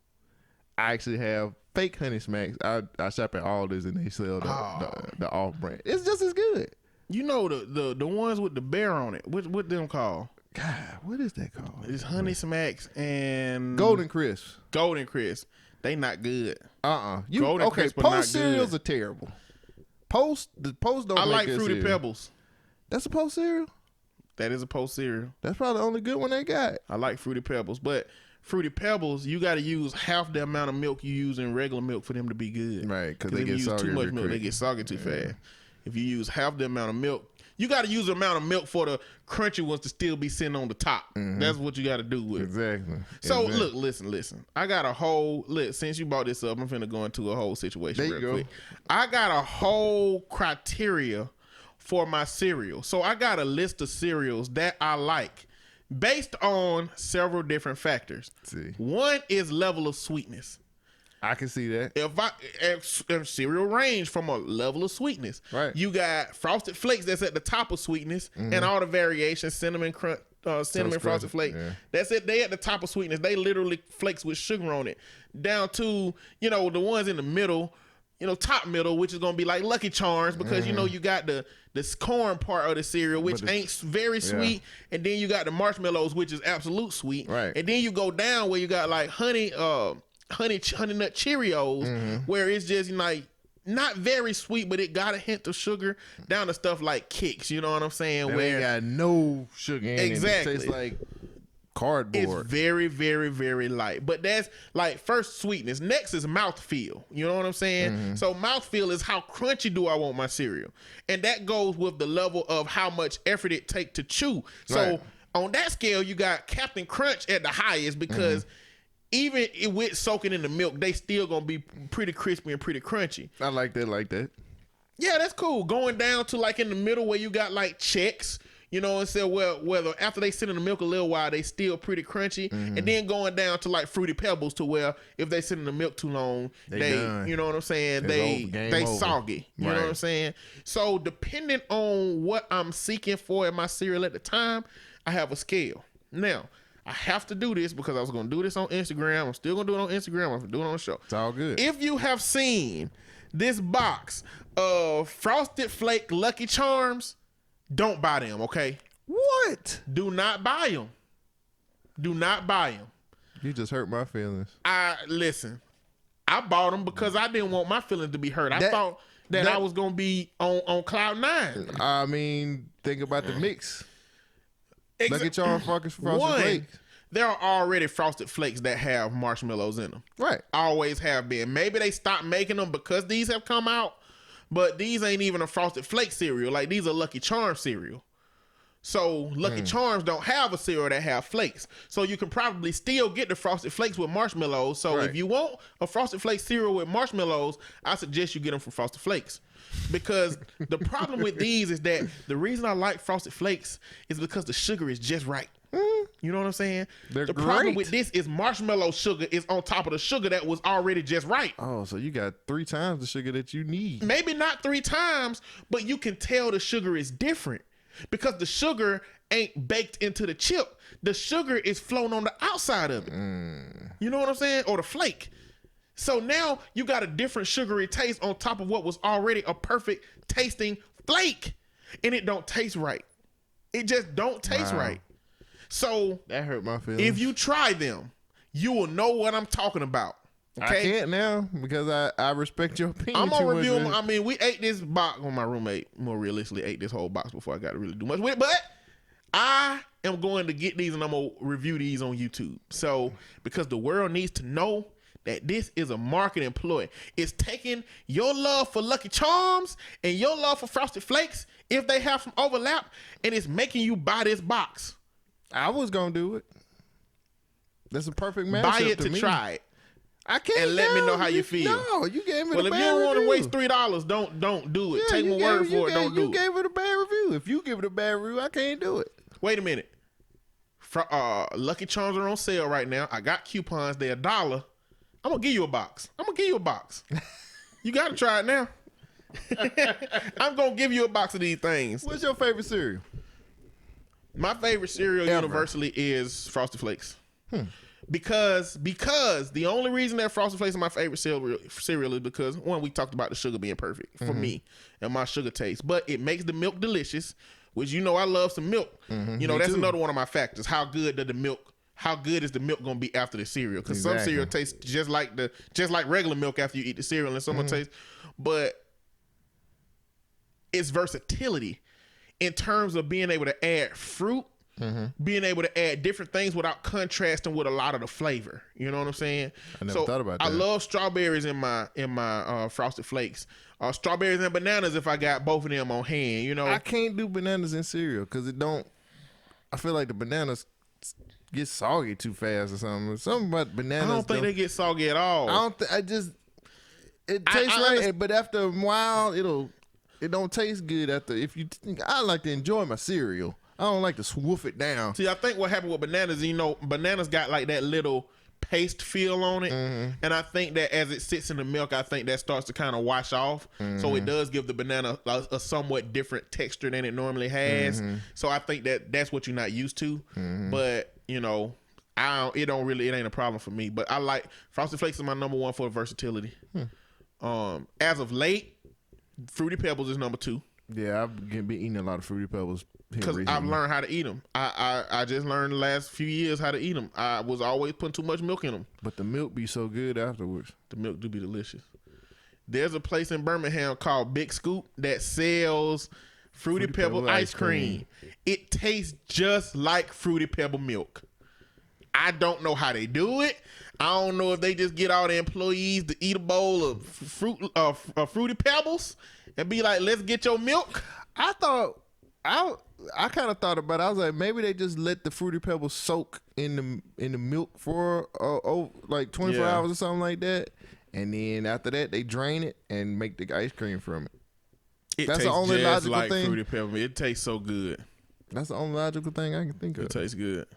I actually have fake Honey Smacks. I shop at Aldi's and they sell the off-brand. It's just as good. You know the ones with the bear on it. What them called? God, what is that called? It's Honey Smacks and Golden Crisp. Golden Crisp. They not good. Golden Crisp are Post cereals are terrible. The Post don't. I make like good Fruity cereal. Pebbles. That's a Post cereal. That is a Post cereal. That's probably the only good one they got. I like Fruity Pebbles, but Fruity Pebbles, you got to use half the amount of milk you use in regular milk for them to be good. Right, because they if you get use soggy too much real milk, quick. they get soggy too fast. If you use half the amount of milk, you got to use the amount of milk for the crunchy ones to still be sitting on the top. That's what you got to do with it. Exactly. So look, listen. I got a whole since you brought this up, I'm finna go into a whole situation There you real go. quick. I got a whole criteria for my cereal. So I got a list of cereals that I like based on several different factors. Let's see. One is level of sweetness. I can see that. If cereal range from a level of sweetness. Right. You got Frosted Flakes that's at the top of sweetness and all the variations, cinnamon Frosted Flakes. Yeah. That's it. They at the top of sweetness. They literally flakes with sugar on it. Down to, the ones in the middle, top middle, which is going to be like Lucky Charms because, you got the corn part of the cereal, which ain't very sweet. And then you got the marshmallows, which is absolute sweet. Right. And then you go down where you got like honey nut Cheerios, where it's just like not very sweet, but it got a hint of sugar. Down to stuff like Kicks, you know what I'm saying? They where ain't got no sugar in Exactly. it. It tastes like cardboard. It's very, very, very light. But that's like first sweetness. Next is mouthfeel. You know what I'm saying? So mouthfeel is how crunchy do I want my cereal. And that goes with the level of how much effort it takes to chew. So on that scale, you got Captain Crunch at the highest because even with soaking in the milk, they still going to be pretty crispy and pretty crunchy. I like that. Yeah, that's cool. Going down to like in the middle where you got like Chex. You know, and say, well, whether after they sit in the milk a little while, they still pretty crunchy. And then going down to like Fruity Pebbles to where if they sit in the milk too long, they you know what I'm saying? They soggy. You know what I'm saying? So depending on what I'm seeking for in my cereal at the time, I have a scale. Now, I have to do this because I was going to do this on Instagram. I'm still going to do it on Instagram. I'm going to do it on the show. It's all good. If you have seen this box of Frosted Flake Lucky Charms, don't buy them, okay? What? Do not buy them. Do not buy them. You just hurt my feelings. Listen. I bought them because I didn't want my feelings to be hurt. I thought that I was gonna be on cloud 9. I mean, think about the mix. Lucky Charms, Frosted Flakes. There are already Frosted Flakes that have marshmallows in them. Right. Always have been. Maybe they stopped making them because these have come out. But these ain't even a Frosted Flake cereal. Like, these are Lucky Charms cereal. So, Lucky Charms don't have a cereal that have flakes. So, you can probably still get the Frosted Flakes with marshmallows. So, if you want a Frosted Flake cereal with marshmallows, I suggest you get them from Frosted Flakes. Because the problem with these is that the reason I like Frosted Flakes is because the sugar is just right. You know what I'm saying? The problem with this is marshmallow sugar is on top of the sugar that was already just right. Oh, so you got 3 times the sugar that you need. Maybe not 3 times, but you can tell the sugar is different because the sugar ain't baked into the chip. The sugar is flown on the outside of it. You know what I'm saying? Or the flake. So now you got a different sugary taste on top of what was already a perfect tasting flake. And it don't taste right. It just don't taste right. So that hurt my feelings. If you try them, you will know what I'm talking about. Okay? I can't now because I respect your opinion. I'm gonna review them. I mean, we ate this box. Well, my roommate more realistically ate this whole box before I got to really do much with it. But I am going to get these and I'm gonna review these on YouTube. So because the world needs to know that this is a marketing ploy. It's taking your love for Lucky Charms and your love for Frosted Flakes, if they have some overlap, and it's making you buy this box. I was gonna do it. That's a perfect matchup. Buy it to me. try it. I can't. And let me know how you feel. No, you gave me well, the bad review. Well, if you don't want to waste $3, don't do it. Take my word for it. Don't do it. You gave it a bad review. If you give it a bad review, I can't do it. Wait a minute. Lucky Charms are on sale right now. I got coupons. They're $1. I'm gonna give you a box. You gotta try it now. I'm gonna give you a box of these things. What's your favorite cereal? My favorite cereal universally is Frosted Flakes. Because the only reason that Frosted Flakes is my favorite cereal is because, one, we talked about the sugar being perfect for me and my sugar taste. But it makes the milk delicious, which I love some milk. You know, that's another one of my factors. How good is the milk gonna be after the cereal? Because some cereal tastes just like regular milk after you eat the cereal, and some will taste. But it's versatility in terms of being able to add fruit, being able to add different things without contrasting with a lot of the flavor. You know what I'm saying? I never thought about that. I love strawberries in my Frosted Flakes. Strawberries and bananas if I got both of them on hand. You know, I can't do bananas in cereal because I feel like the bananas get soggy too fast or something. Something about bananas. I don't think they get soggy at all. It tastes right, but after a while, it don't taste good after. I like to enjoy my cereal. I don't like to swoof it down. See, I think what happened with bananas, bananas got like that little paste feel on it. And I think that as it sits in the milk, I think that starts to kind of wash off. So it does give the banana a somewhat different texture than it normally has. So I think that's what you're not used to. But, it ain't a problem for me. But I like Frosted Flakes is my number one for versatility. As of late, Fruity Pebbles is number 2. Yeah, I've been eating a lot of Fruity Pebbles because I've learned how to eat them. I just learned the last few years how to eat them. I was always putting too much milk in them. But the milk be so good afterwards. The milk do be delicious. There's a place in Birmingham called Big Scoop that sells Fruity Pebble ice cream. It tastes just like Fruity Pebble milk. I don't know how they do it. I don't know if they just get all the employees to eat a bowl of Fruity Pebbles and be like, let's get your milk. I kind of thought about it. I was like, maybe they just let the Fruity Pebbles soak in the milk for like 24 hours or something like that, and then after that they drain it and make the ice cream from it. That's the only just logical like thing. Fruity Pebbles. It tastes so good. That's the only logical thing I can think of. It tastes good.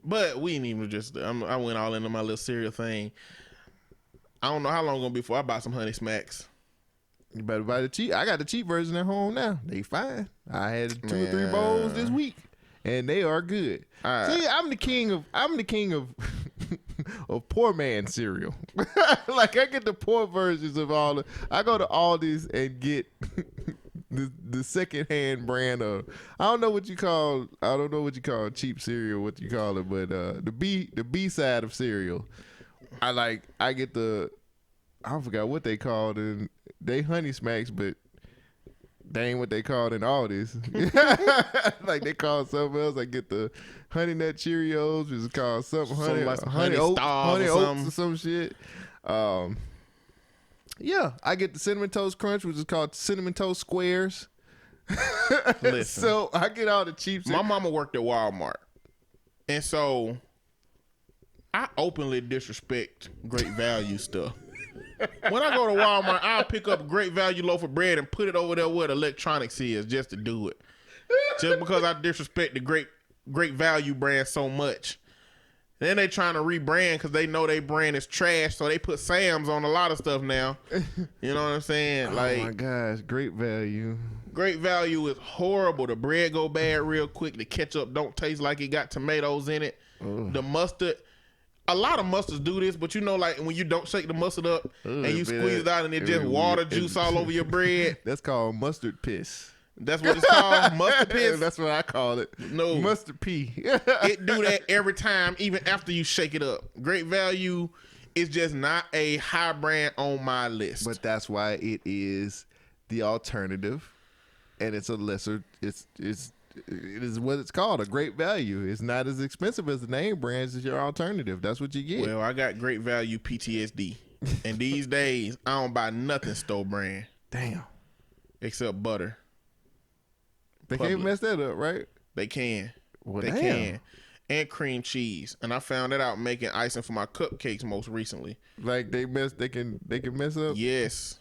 But we ain't even just. I went all into my little cereal thing. I don't know how long it's gonna be before I buy some Honey Smacks. You better buy the cheap. I got the cheap version at home now. They fine. I had 2 or 3 bowls this week, and they are good. All right. See, I'm the king of of poor man cereal. Like I get the poor versions of all the. I go to Aldi's and get the secondhand brand of. I don't know what you call cheap cereal. What you call it, but the B side of cereal. I get the. I forgot what they called and they Honey Smacks, but they ain't what they called in all this. Like they called something else. I get the Honey Nut Cheerios, which is called something honey oats or some shit. Yeah, I get the Cinnamon Toast Crunch, which is called Cinnamon Toast Squares. Listen, So I get all the cheap. my mama worked at Walmart, and so I openly disrespect Great Value stuff. When I go to Walmart, I'll pick up a Great Value loaf of bread and put it over there where the electronics is just to do it. Just because I disrespect the Great Value brand so much. Then they trying to rebrand because they know they brand is trash, so they put Sam's on a lot of stuff now. You know what I'm saying? Oh my gosh, Great Value. Great Value is horrible. The bread go bad real quick. The ketchup don't taste like it got tomatoes in it. The mustard. A lot of mustards do this, but you know, like when you don't shake the mustard up and you squeeze it out and it just water juice all over your bread. That's called mustard piss. That's what it's called, mustard piss. That's what I call it. No. Mustard pee. It do that every time, even after you shake it up. Great Value is just not a high brand on my list. But that's why it is the alternative, and it's a lesser. It is what it's called, a Great Value. It's not as expensive as the name brands. It's your alternative. That's what you get. Well, I got Great Value PTSD, and these days I don't buy nothing store brand. Damn. Except butter. They can't mess that up, right? They can. Well, they damn. can. And cream cheese. And I found that out making icing for my cupcakes most recently. Like they can mess up? Yes.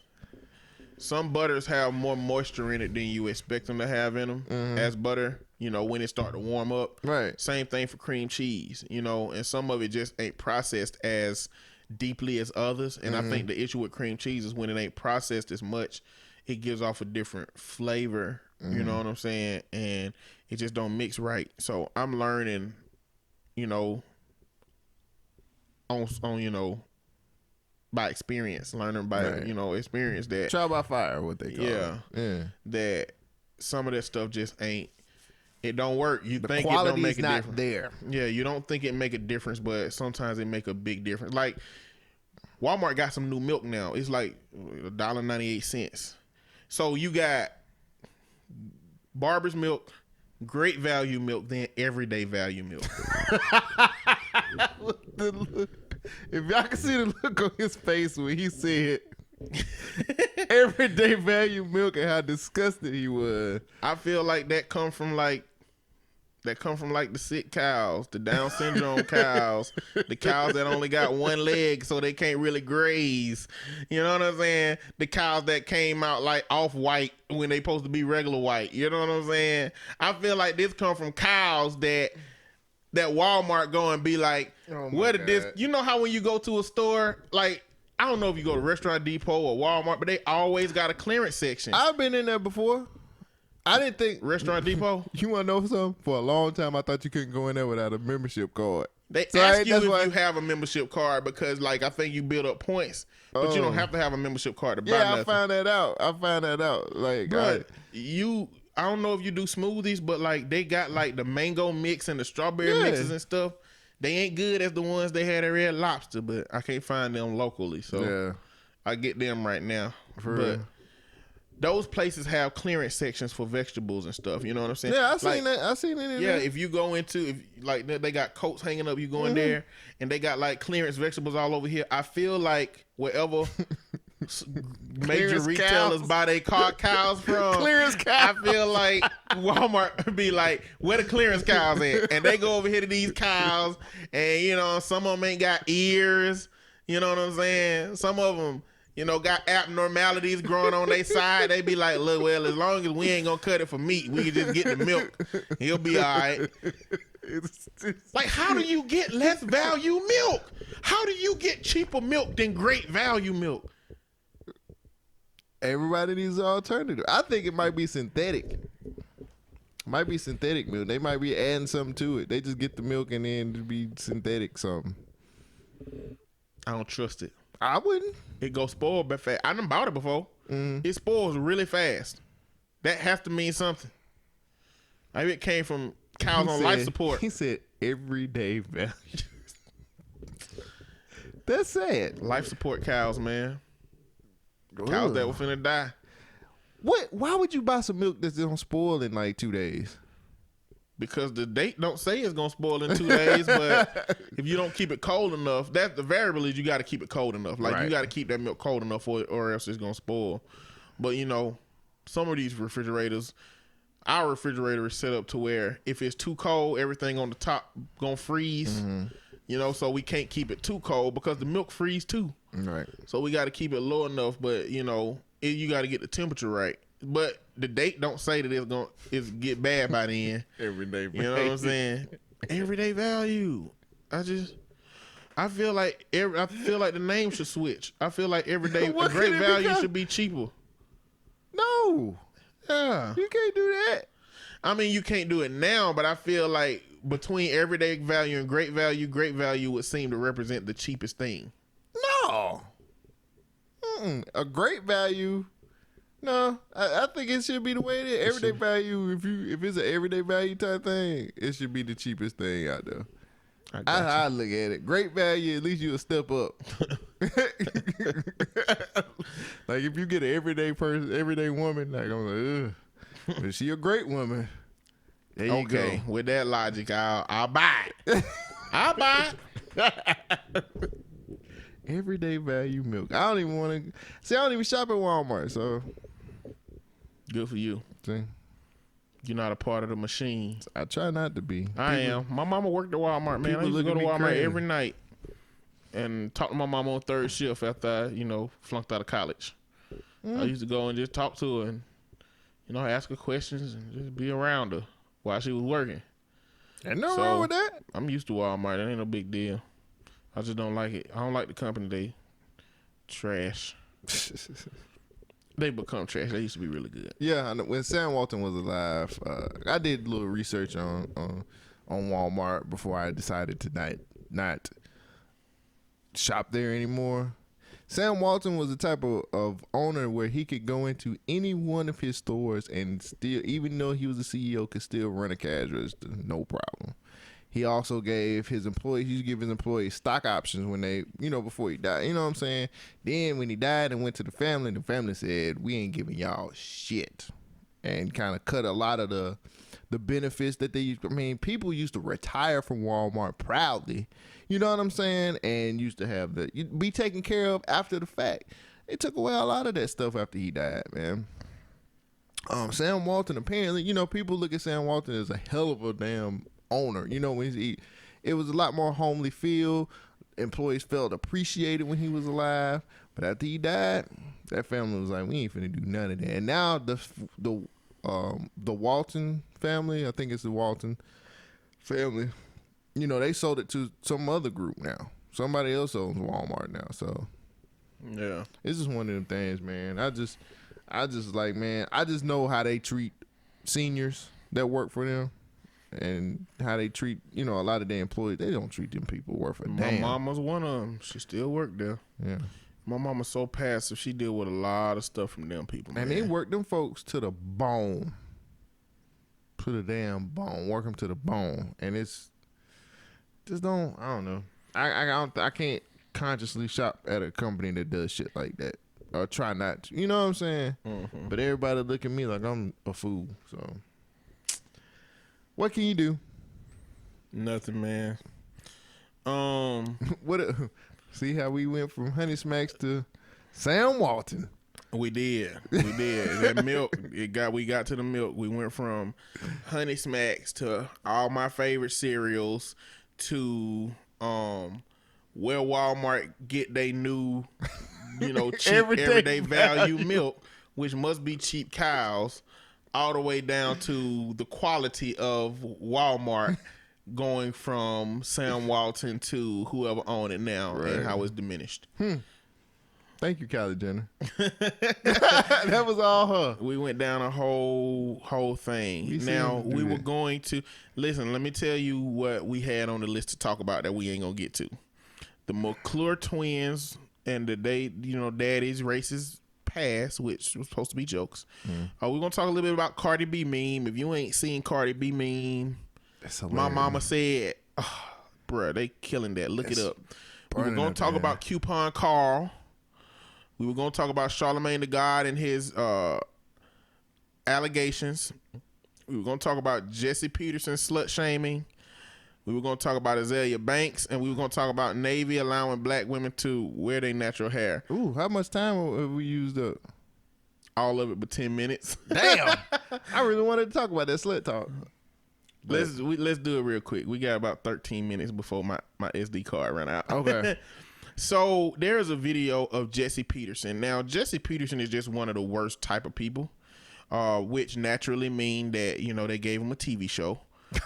Some butters have more moisture in it than you expect them to have in them as butter, when it start to warm up. Right. Same thing for cream cheese, and some of it just ain't processed as deeply as others. And I think the issue with cream cheese is when it ain't processed as much, it gives off a different flavor. You know what I'm saying? And it just don't mix right. So I'm learning, on by experience, learning by experience that trial by fire, what they call it. Yeah. That some of that stuff just ain't. It don't work. You think it don't make a not difference. There. Yeah, you don't think it make a difference, but sometimes it make a big difference. Like Walmart got some new milk now. It's like $1.98. So you got Barber's milk, Great Value milk, then Everyday Value milk. If y'all can see the look on his face when he said Everyday Value milk and how disgusted he was. I feel like that come from like the sick cows, the Down syndrome cows, the cows that only got one leg so they can't really graze. You know what I'm saying? The cows that came out like off white when they supposed to be regular white. You know what I'm saying? I feel like this come from cows that Walmart go and be like, where did this? You know how when you go to a store, like, I don't know if you go to Restaurant Depot or Walmart, but they always got a clearance section. I've been in there before. I didn't think Restaurant Depot. You want to know something? For a long time, I thought you couldn't go in there without a membership card. They ask you if you have a membership card because, like, I think you build up points, but you don't have to have a membership card to buy nothing. I found that out. Like, but I don't know if you do smoothies, but like they got like the mango mix and the strawberry mixes and stuff. They ain't good as the ones they had at Red Lobster, but I can't find them locally, so I get them right now. those places have clearance sections for vegetables and stuff. You know what I'm saying? Yeah, I seen that. I seen it. Yeah, if you go into they got coats hanging up, you go in there and they got like clearance vegetables all over here. I feel like wherever major retailers buy their cows from, Clearance cows. I feel like Walmart be like, where the clearance cows at? And they go over here to these cows, and you know some of them ain't got ears. You know what I'm saying? Some of them, you know, got abnormalities growing on their side. They be like, look, well, as long as we ain't gonna cut it for meat, we can just get the milk. He'll be all right. Like, how do you get less value milk? How do you get cheaper milk than great value milk? Everybody needs an alternative. I think it might be synthetic. Might be synthetic milk. They might be adding something to it. They just get the milk and then it be synthetic something. I don't trust it. I wouldn't. It goes spoiled but fast. I done bought it before. It spoils really fast. That has to mean something. Maybe it came from cows on life support. He said everyday value. That's sad. Life support cows, man. Cows that were finna die. What? Why would you buy some milk that's gonna spoil in like 2 days? Because the date don't say it's gonna spoil in 2 days, but if you don't keep it cold enough, that's the variable is you got to keep it cold enough. Like you got to keep that milk cold enough or else it's gonna spoil. But you know, some of these refrigerators, our refrigerator is set up to where if it's too cold, everything on the top gonna freeze. You know, so we can't keep it too cold because the milk freeze too. Right. So we got to keep it low enough, but you know, you got to get the temperature right. But the date don't say that it's get bad by then. Everyday value. You know what I'm saying? Everyday value. I feel like the name should switch. I feel like everyday What great could it value become? should be cheaper. No. Yeah. You can't do that. I mean, you can't do it now, but I feel like between everyday value and great value would seem to represent the cheapest thing. No. A great value. No, I think it should be the way it is. Everyday value. If it's an everyday value type thing, it should be the cheapest thing out there. I look at it. Great value. At least you a step up. Like if you get an everyday person, everyday woman, like I'm like, ugh. Is she a great woman? There you go. With that logic, I'll buy it. I'll buy it. Everyday value milk. I don't even want to. See, I don't even shop at Walmart. So Good for you. see, You're not a part of the machine. I try not to be. I am. My mama worked at Walmart, man. I people used to look go at to me Walmart crazy. every night and talk to my mama on third shift after I, flunked out of college. I used to go and just talk to her and, ask her questions and just be around her while she was working. Ain't nothing wrong with that. I'm used to Walmart. That ain't no big deal. I just don't like it. I don't like the company. They trash. They become trash. They used to be really good. Yeah, I know. When Sam Walton was alive, I did a little research on Walmart before I decided to not shop there anymore. Sam Walton was the type of owner where he could go into any one of his stores and still, even though he was a CEO, could still run a cash register, no problem. He also gave his employees, he used to give his employees stock options when they, before he died. You know what I'm saying? Then when he died and went to the family said, we ain't giving y'all shit. And kind of cut a lot of the benefits that they used. I mean, people used to retire from Walmart proudly. You know what I'm saying? And used to have be taken care of after the fact. It took away a lot of that stuff after he died, man. Sam Walton, apparently, people look at Sam Walton as a hell of a damn owner. It was a lot more homely feel. Employees felt appreciated when he was alive. But after he died, that family was like, we ain't finna do none of that. And now the Walton family, I think it's the Walton family, they sold it to some other group now. Somebody else owns Walmart now. So yeah, it's just one of them things, man. I just like, man, I just know how they treat seniors that work for them and how they treat, a lot of their employees. They don't treat them people worth a damn. My mama's one of them. She still worked there. Yeah. My mama's so passive. She deal with a lot of stuff from them people, man. And they work them folks to the bone. To the damn bone. Work them to the bone. And it's just I don't know. I can't consciously shop at a company that does shit like that. or try not to. You know what I'm saying? Mm-hmm. But everybody look at me like I'm a fool. So, what can you do? Nothing, man. What? See how we went from Honey Smacks to Sam Walton. We did. That milk, we got to the milk. We went from Honey Smacks to all my favorite cereals to where Walmart get they new, cheap everyday value milk, which must be cheap cows, all the way down to the quality of Walmart going from Sam Walton to whoever own it now and how it's diminished. Thank you, Kylie Jenner. That was all her. We went down a whole thing. We were going to listen. Let me tell you what we had on the list to talk about that we ain't gonna get to. The McClure twins and the daddy's racist past, which was supposed to be jokes. We're gonna talk a little bit about Cardi B meme. If you ain't seen Cardi B meme, my mama said, bruh, they killing that. Look it up. We were gonna talk about Coupon Carl. We were going to talk about Charlamagne the God and his allegations. We were going to talk about Jesse Peterson slut shaming. We were going to talk about Azalea Banks. And we were going to talk about Navy allowing black women to wear their natural hair. Ooh, how much time have we used up? All of it but 10 minutes. Damn. I really wanted to talk about that slut talk. Let's do it real quick. We got about 13 minutes before my SD card ran out. Okay. So there's a video of Jesse Peterson. Now, Jesse Peterson is just one of the worst type of people, which naturally mean that, they gave him a TV show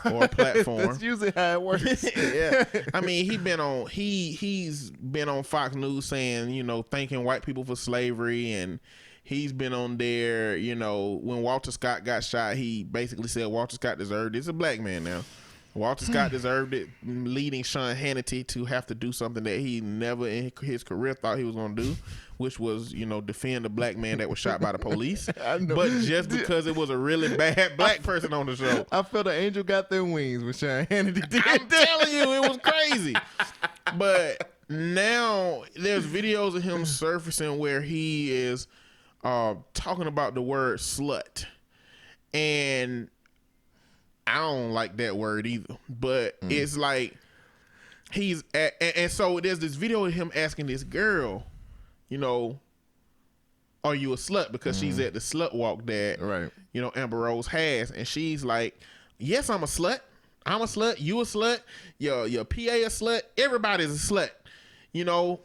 or a platform. That's usually how it works. Yeah. I mean, he's been on Fox News saying, thanking white people for slavery, and he's been on there, when Walter Scott got shot, he basically said Walter Scott deserved it. It's a black man now. Walter Scott deserved it, leading Sean Hannity to have to do something that he never in his career thought he was going to do, which was, defend a black man that was shot by the police. But just because it was a really bad black person on the show. I felt an angel got their wings when Sean Hannity did. I'm telling you, it was crazy. But now there's videos of him surfacing where he is talking about the word slut. And I don't like that word either, but it's like and so there's this video of him asking this girl, are you a slut? Because she's at the slut walk that, Amber Rose has. And she's like, yes, I'm a slut. I'm a slut. You a slut. Your PA a slut. Everybody's a slut,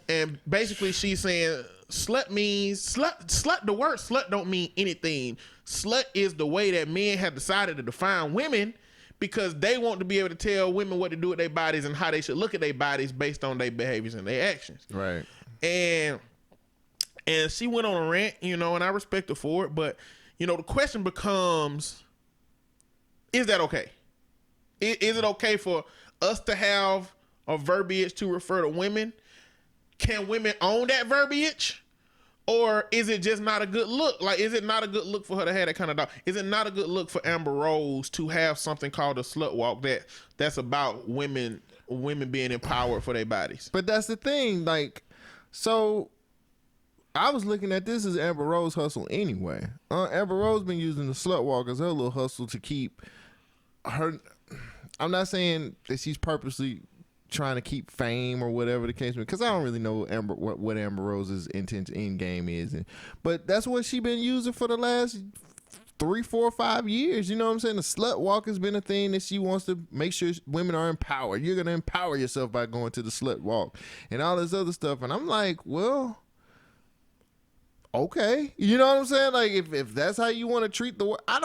and basically she's saying slut means slut. The word slut don't mean anything. Slut is the way that men have decided to define women because they want to be able to tell women what to do with their bodies and how they should look at their bodies based on their behaviors and their actions. Right. And she went on a rant, and I respect her for it. But, the question becomes, is that okay? Is it okay for us to have a verbiage to refer to women? Can women own that verbiage? Or is it just not a good look? Like, is it not a good look for her to have that kind of dog? Is it not a good look for Amber Rose to have something called a slut walk that's about women being empowered for their bodies? But that's the thing. Like, so I was looking at this as Amber Rose hustle anyway. Amber Rose been using the slut walk as her little hustle to keep her. I'm not saying that she's purposely trying to keep fame or whatever the case may be, because I don't really know what Amber Rose's end game is, but that's what she been using for the last 3, 4, 5 years. You know what I'm saying? The slut walk has been a thing that she wants to make sure women are empowered. You're gonna empower yourself by going to the slut walk and all this other stuff. And I'm like, well, okay, you know what I'm saying? Like, if that's how you want to treat the word, I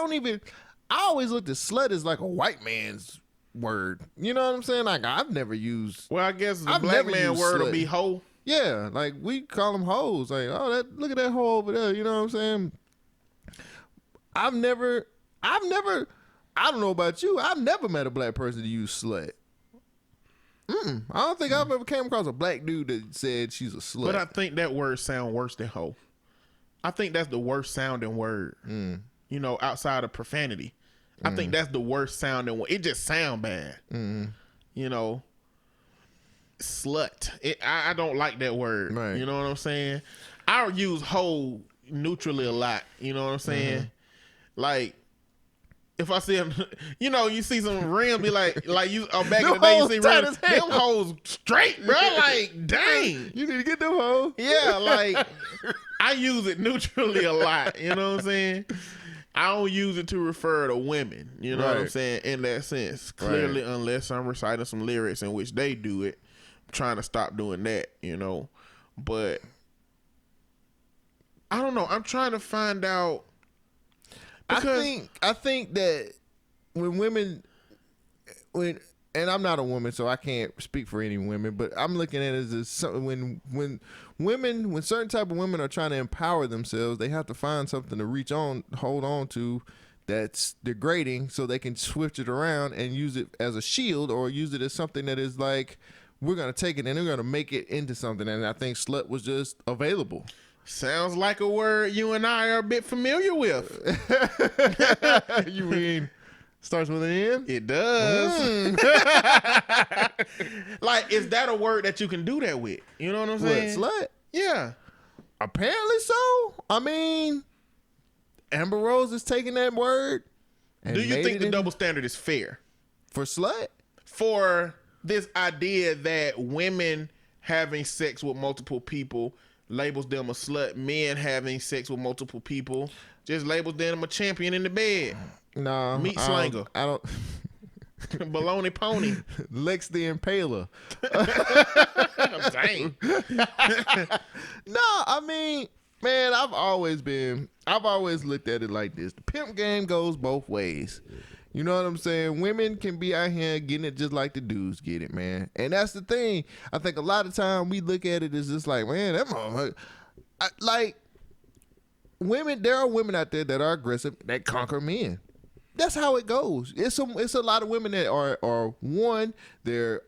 always looked at slut as like a white man's word. You know what I'm saying? Like, I've never used. Well, I guess the black man word will be hoe. Yeah, like we call them hoes. Like, oh, look at that hoe over there. You know what I'm saying? I've never. I don't know about you. I've never met a black person to use slut. I don't think I've ever came across a black dude that said she's a slut. But I think that word sound worse than hoe. I think that's the worst sounding word. Outside of profanity. I think that's the worst sounding one. It just sound bad. Slut. I don't like that word. Right. You know what I'm saying? I use whole neutrally a lot. You know what I'm saying? Like, if I see them, you know, you see some rims be like you back in the day, you see rims, them hoes straight, bro. Like, dang. You need to get them hoes. Yeah, like, I use it neutrally a lot. You know what I'm saying? I don't use it to refer to women. You know what I'm saying? In that sense. Clearly, unless I'm reciting some lyrics in which they do it, I'm trying to stop doing that, you know. But I don't know. I'm trying to find out. I think that when women, and I'm not a woman, so I can't speak for any women, but I'm looking at it as something when certain type of women are trying to empower themselves, they have to find something to hold on to that's degrading, so they can switch it around and use it as a shield, or use it as something that is like, we're gonna take it and we're gonna make it into something. And I think slut was just available. Sounds like a word you and I are a bit familiar with. You mean starts with an N? It does. Like, is that a word that you can do that with? You know what I'm saying? What, slut? Yeah. Apparently so. I mean, Amber Rose is taking that word. Do you think the double standard is fair? For slut? For this idea that women having sex with multiple people labels them a slut, men having sex with multiple people just labels them a champion in the bed. No. Meat slanger. I don't. Baloney pony. Lex the Impaler. Dang. No, I mean, man, I've always looked at it like this. The pimp game goes both ways. You know what I'm saying? Women can be out here getting it just like the dudes get it, man. And that's the thing. I think a lot of time we look at it as just like, man, that motherfucker. Like, women, there are women out there that are aggressive, that conquer men. That's how it goes. It's a lot of women that are one, they're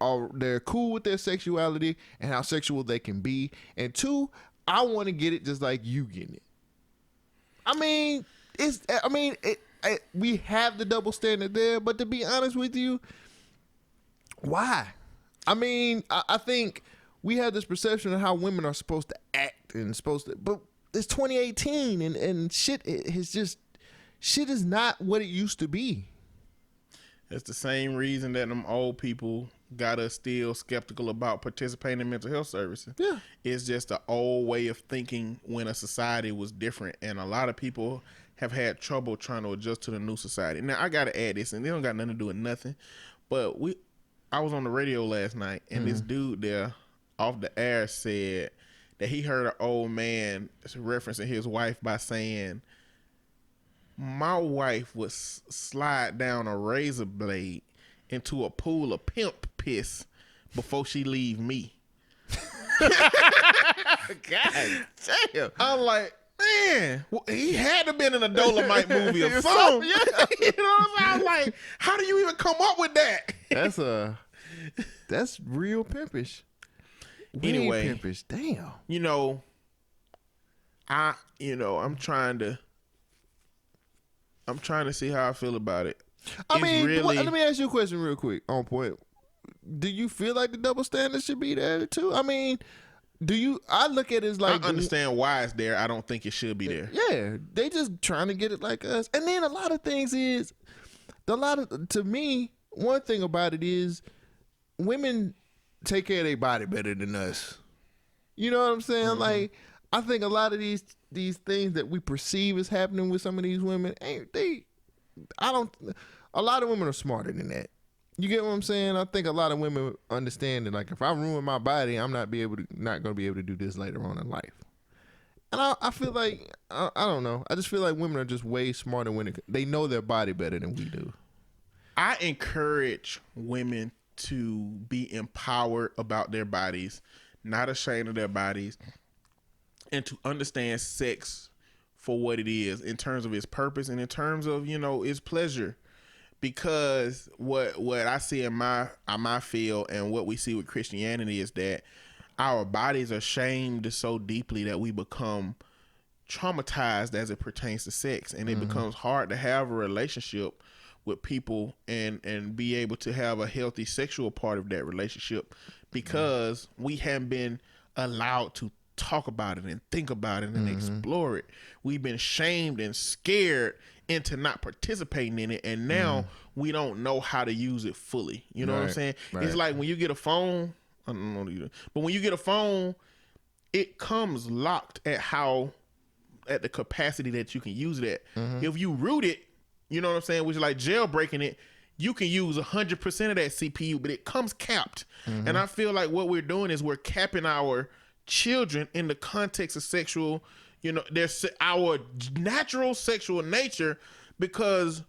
cool with their sexuality and how sexual they can be, and two, I want to get it just like you getting it. We have the double standard there, but to be honest with you, why? I mean, I think we have this perception of how women are supposed to act and but it's 2018 and shit is not what it used to be. It's the same reason that them old people got us still skeptical about participating in mental health services. Yeah. It's just an old way of thinking when a society was different, and a lot of people have had trouble trying to adjust to the new society. Now, I got to add this, and they don't got nothing to do with nothing, but I was on the radio last night, and this dude there off the air said that he heard an old man referencing his wife by saying, my wife would slide down a razor blade into a pool of pimp piss before she leave me. God damn. I'm like, man, he had to been in a Dolomite movie or something. Yeah. You know what I'm saying? I'm like, how do you even come up with that? That's real pimpish. Anyway, real pimpish. Damn. You know, I'm trying to see how I feel about it. I mean, let me ask you a question real quick on point. Do you feel like the double standard should be there too? I mean, I look at it as like, I understand why it's there. I don't think it should be there. Yeah, they just trying to get it like us. And then a lot of things is, to me, one thing about it is women take care of their body better than us. You know what I'm saying? Mm-hmm. Like, I think a lot of these things that we perceive as happening with some of these women, a lot of women are smarter than that. You get what I'm saying? I think a lot of women understand that, like, if I ruin my body, I'm not going to be able to do this later on in life. And I feel like, I don't know. I just feel like women are just way smarter when they know their body better than we do. I encourage women to be empowered about their bodies, not ashamed of their bodies, and to understand sex for what it is in terms of its purpose and in terms of, its pleasure. Because what I see in my field and what we see with Christianity is that our bodies are shamed so deeply that we become traumatized as it pertains to sex, and it becomes hard to have a relationship with people and be able to have a healthy sexual part of that relationship because we haven't been allowed to talk about it and think about it and explore it. We've been shamed and scared into not participating in it, and now we don't know how to use it fully. You know what I'm saying? Right. It's like when you get a phone, I don't know either, but when you get a phone, it comes locked at the capacity that you can use it at. If you root it, you know what I'm saying, which is like jailbreaking it, you can use 100% of that CPU, but it comes capped. And I feel like what we're doing is we're capping our children in the context of sexual, there's our natural sexual nature, because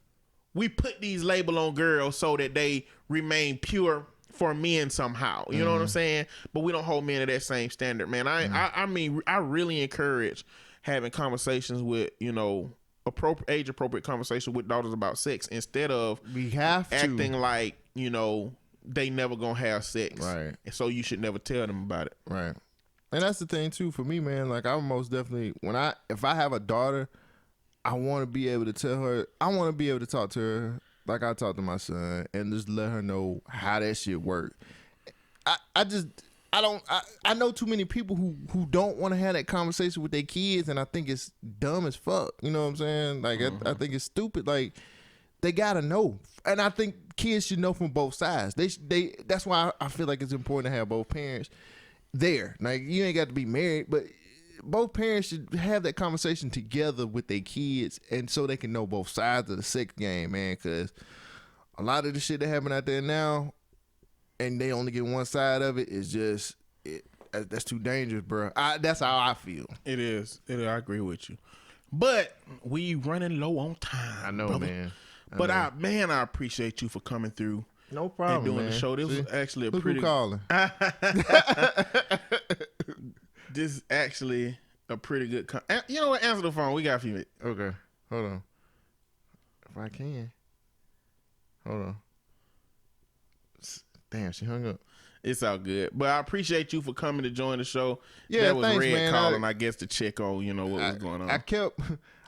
we put these labels on girls so that they remain pure for men somehow. You know what I'm saying? But we don't hold men to that same standard, man. I mean, I really encourage having conversations with, age appropriate conversation with daughters about sex, instead of we have to acting like, they never gonna have sex. Right. And so you should never tell them about it. Right. And that's the thing too for me, man. Like, I most definitely, if I have a daughter, I want to be able to tell her, I want to be able to talk to her like I talk to my son, and just let her know how that shit work. I know too many people who don't want to have that conversation with their kids, and I think it's dumb as fuck. You know what I'm saying? Like, I think it's stupid. Like, they gotta know, and I think kids should know from both sides. They that's why I feel like it's important to have both parents there. Like, you ain't got to be married, but both parents should have that conversation together with their kids, and so they can know both sides of the sex game, man. Because a lot of the shit that happen out there now, and they only get one side of it, is just that's too dangerous, bro. That's how I feel. It is. I agree with you. But we running low on time. I know, brother. Man. But I appreciate you for coming through. No problem, and doing man. the show. This was actually a Look pretty. who calling. This is actually a pretty good. You know what? Answer the phone. We got a few minutes. Okay, hold on. If I can, hold on. Damn, she hung up. It's all good. But I appreciate you for coming to join the show. Yeah, that was thanks, Red man. calling, I guess, to check on what was going on.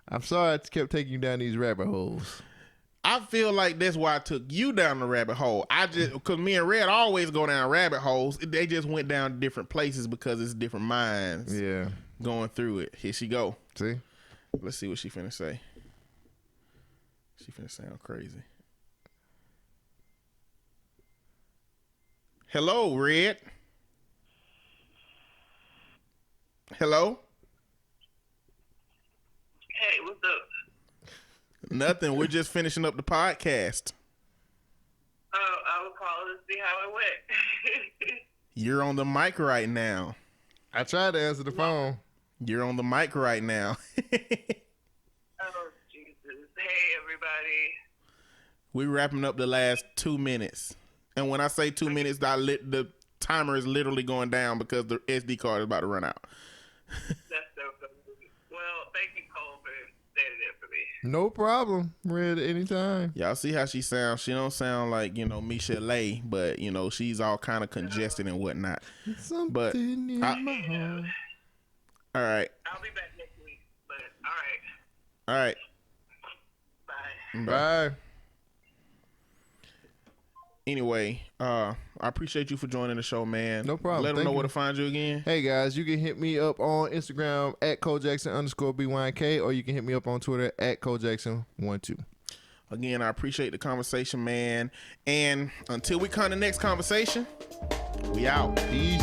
I'm sorry I kept taking you down these rabbit holes. I feel like that's why I took you down the rabbit hole. Because me and Red always go down rabbit holes. They just went down different places because it's different minds going through it. Here she go. See? Let's see what she finna say. She finna sound crazy. Hello, Red. Hello? Hey, what's up? Nothing. We're just finishing up the podcast. I was calling to see how it went. You're on the mic right now. I tried to answer the phone. You're on the mic right now. Oh, Jesus. Hey, everybody. We're wrapping up the last 2 minutes. And when I say 2 minutes, the timer is literally going down because the SD card is about to run out. That's so funny. Well, thank you, Cole, for standing there for me. No problem. Red anytime. Y'all see how she sounds? She don't sound like, Michelle, but, she's all kind of congested and whatnot. Something But in my heart. All right. I'll be back next week, but All right. bye. Bye. Anyway, I appreciate you for joining the show, man. No problem. Let them Thank know you. where to find you again. Hey guys, you can hit me up on Instagram at ColeJackson_BYNK, or you can hit me up on Twitter at ColeJackson12. Again, I appreciate the conversation, man. And until we come to the next conversation, we out. Peace.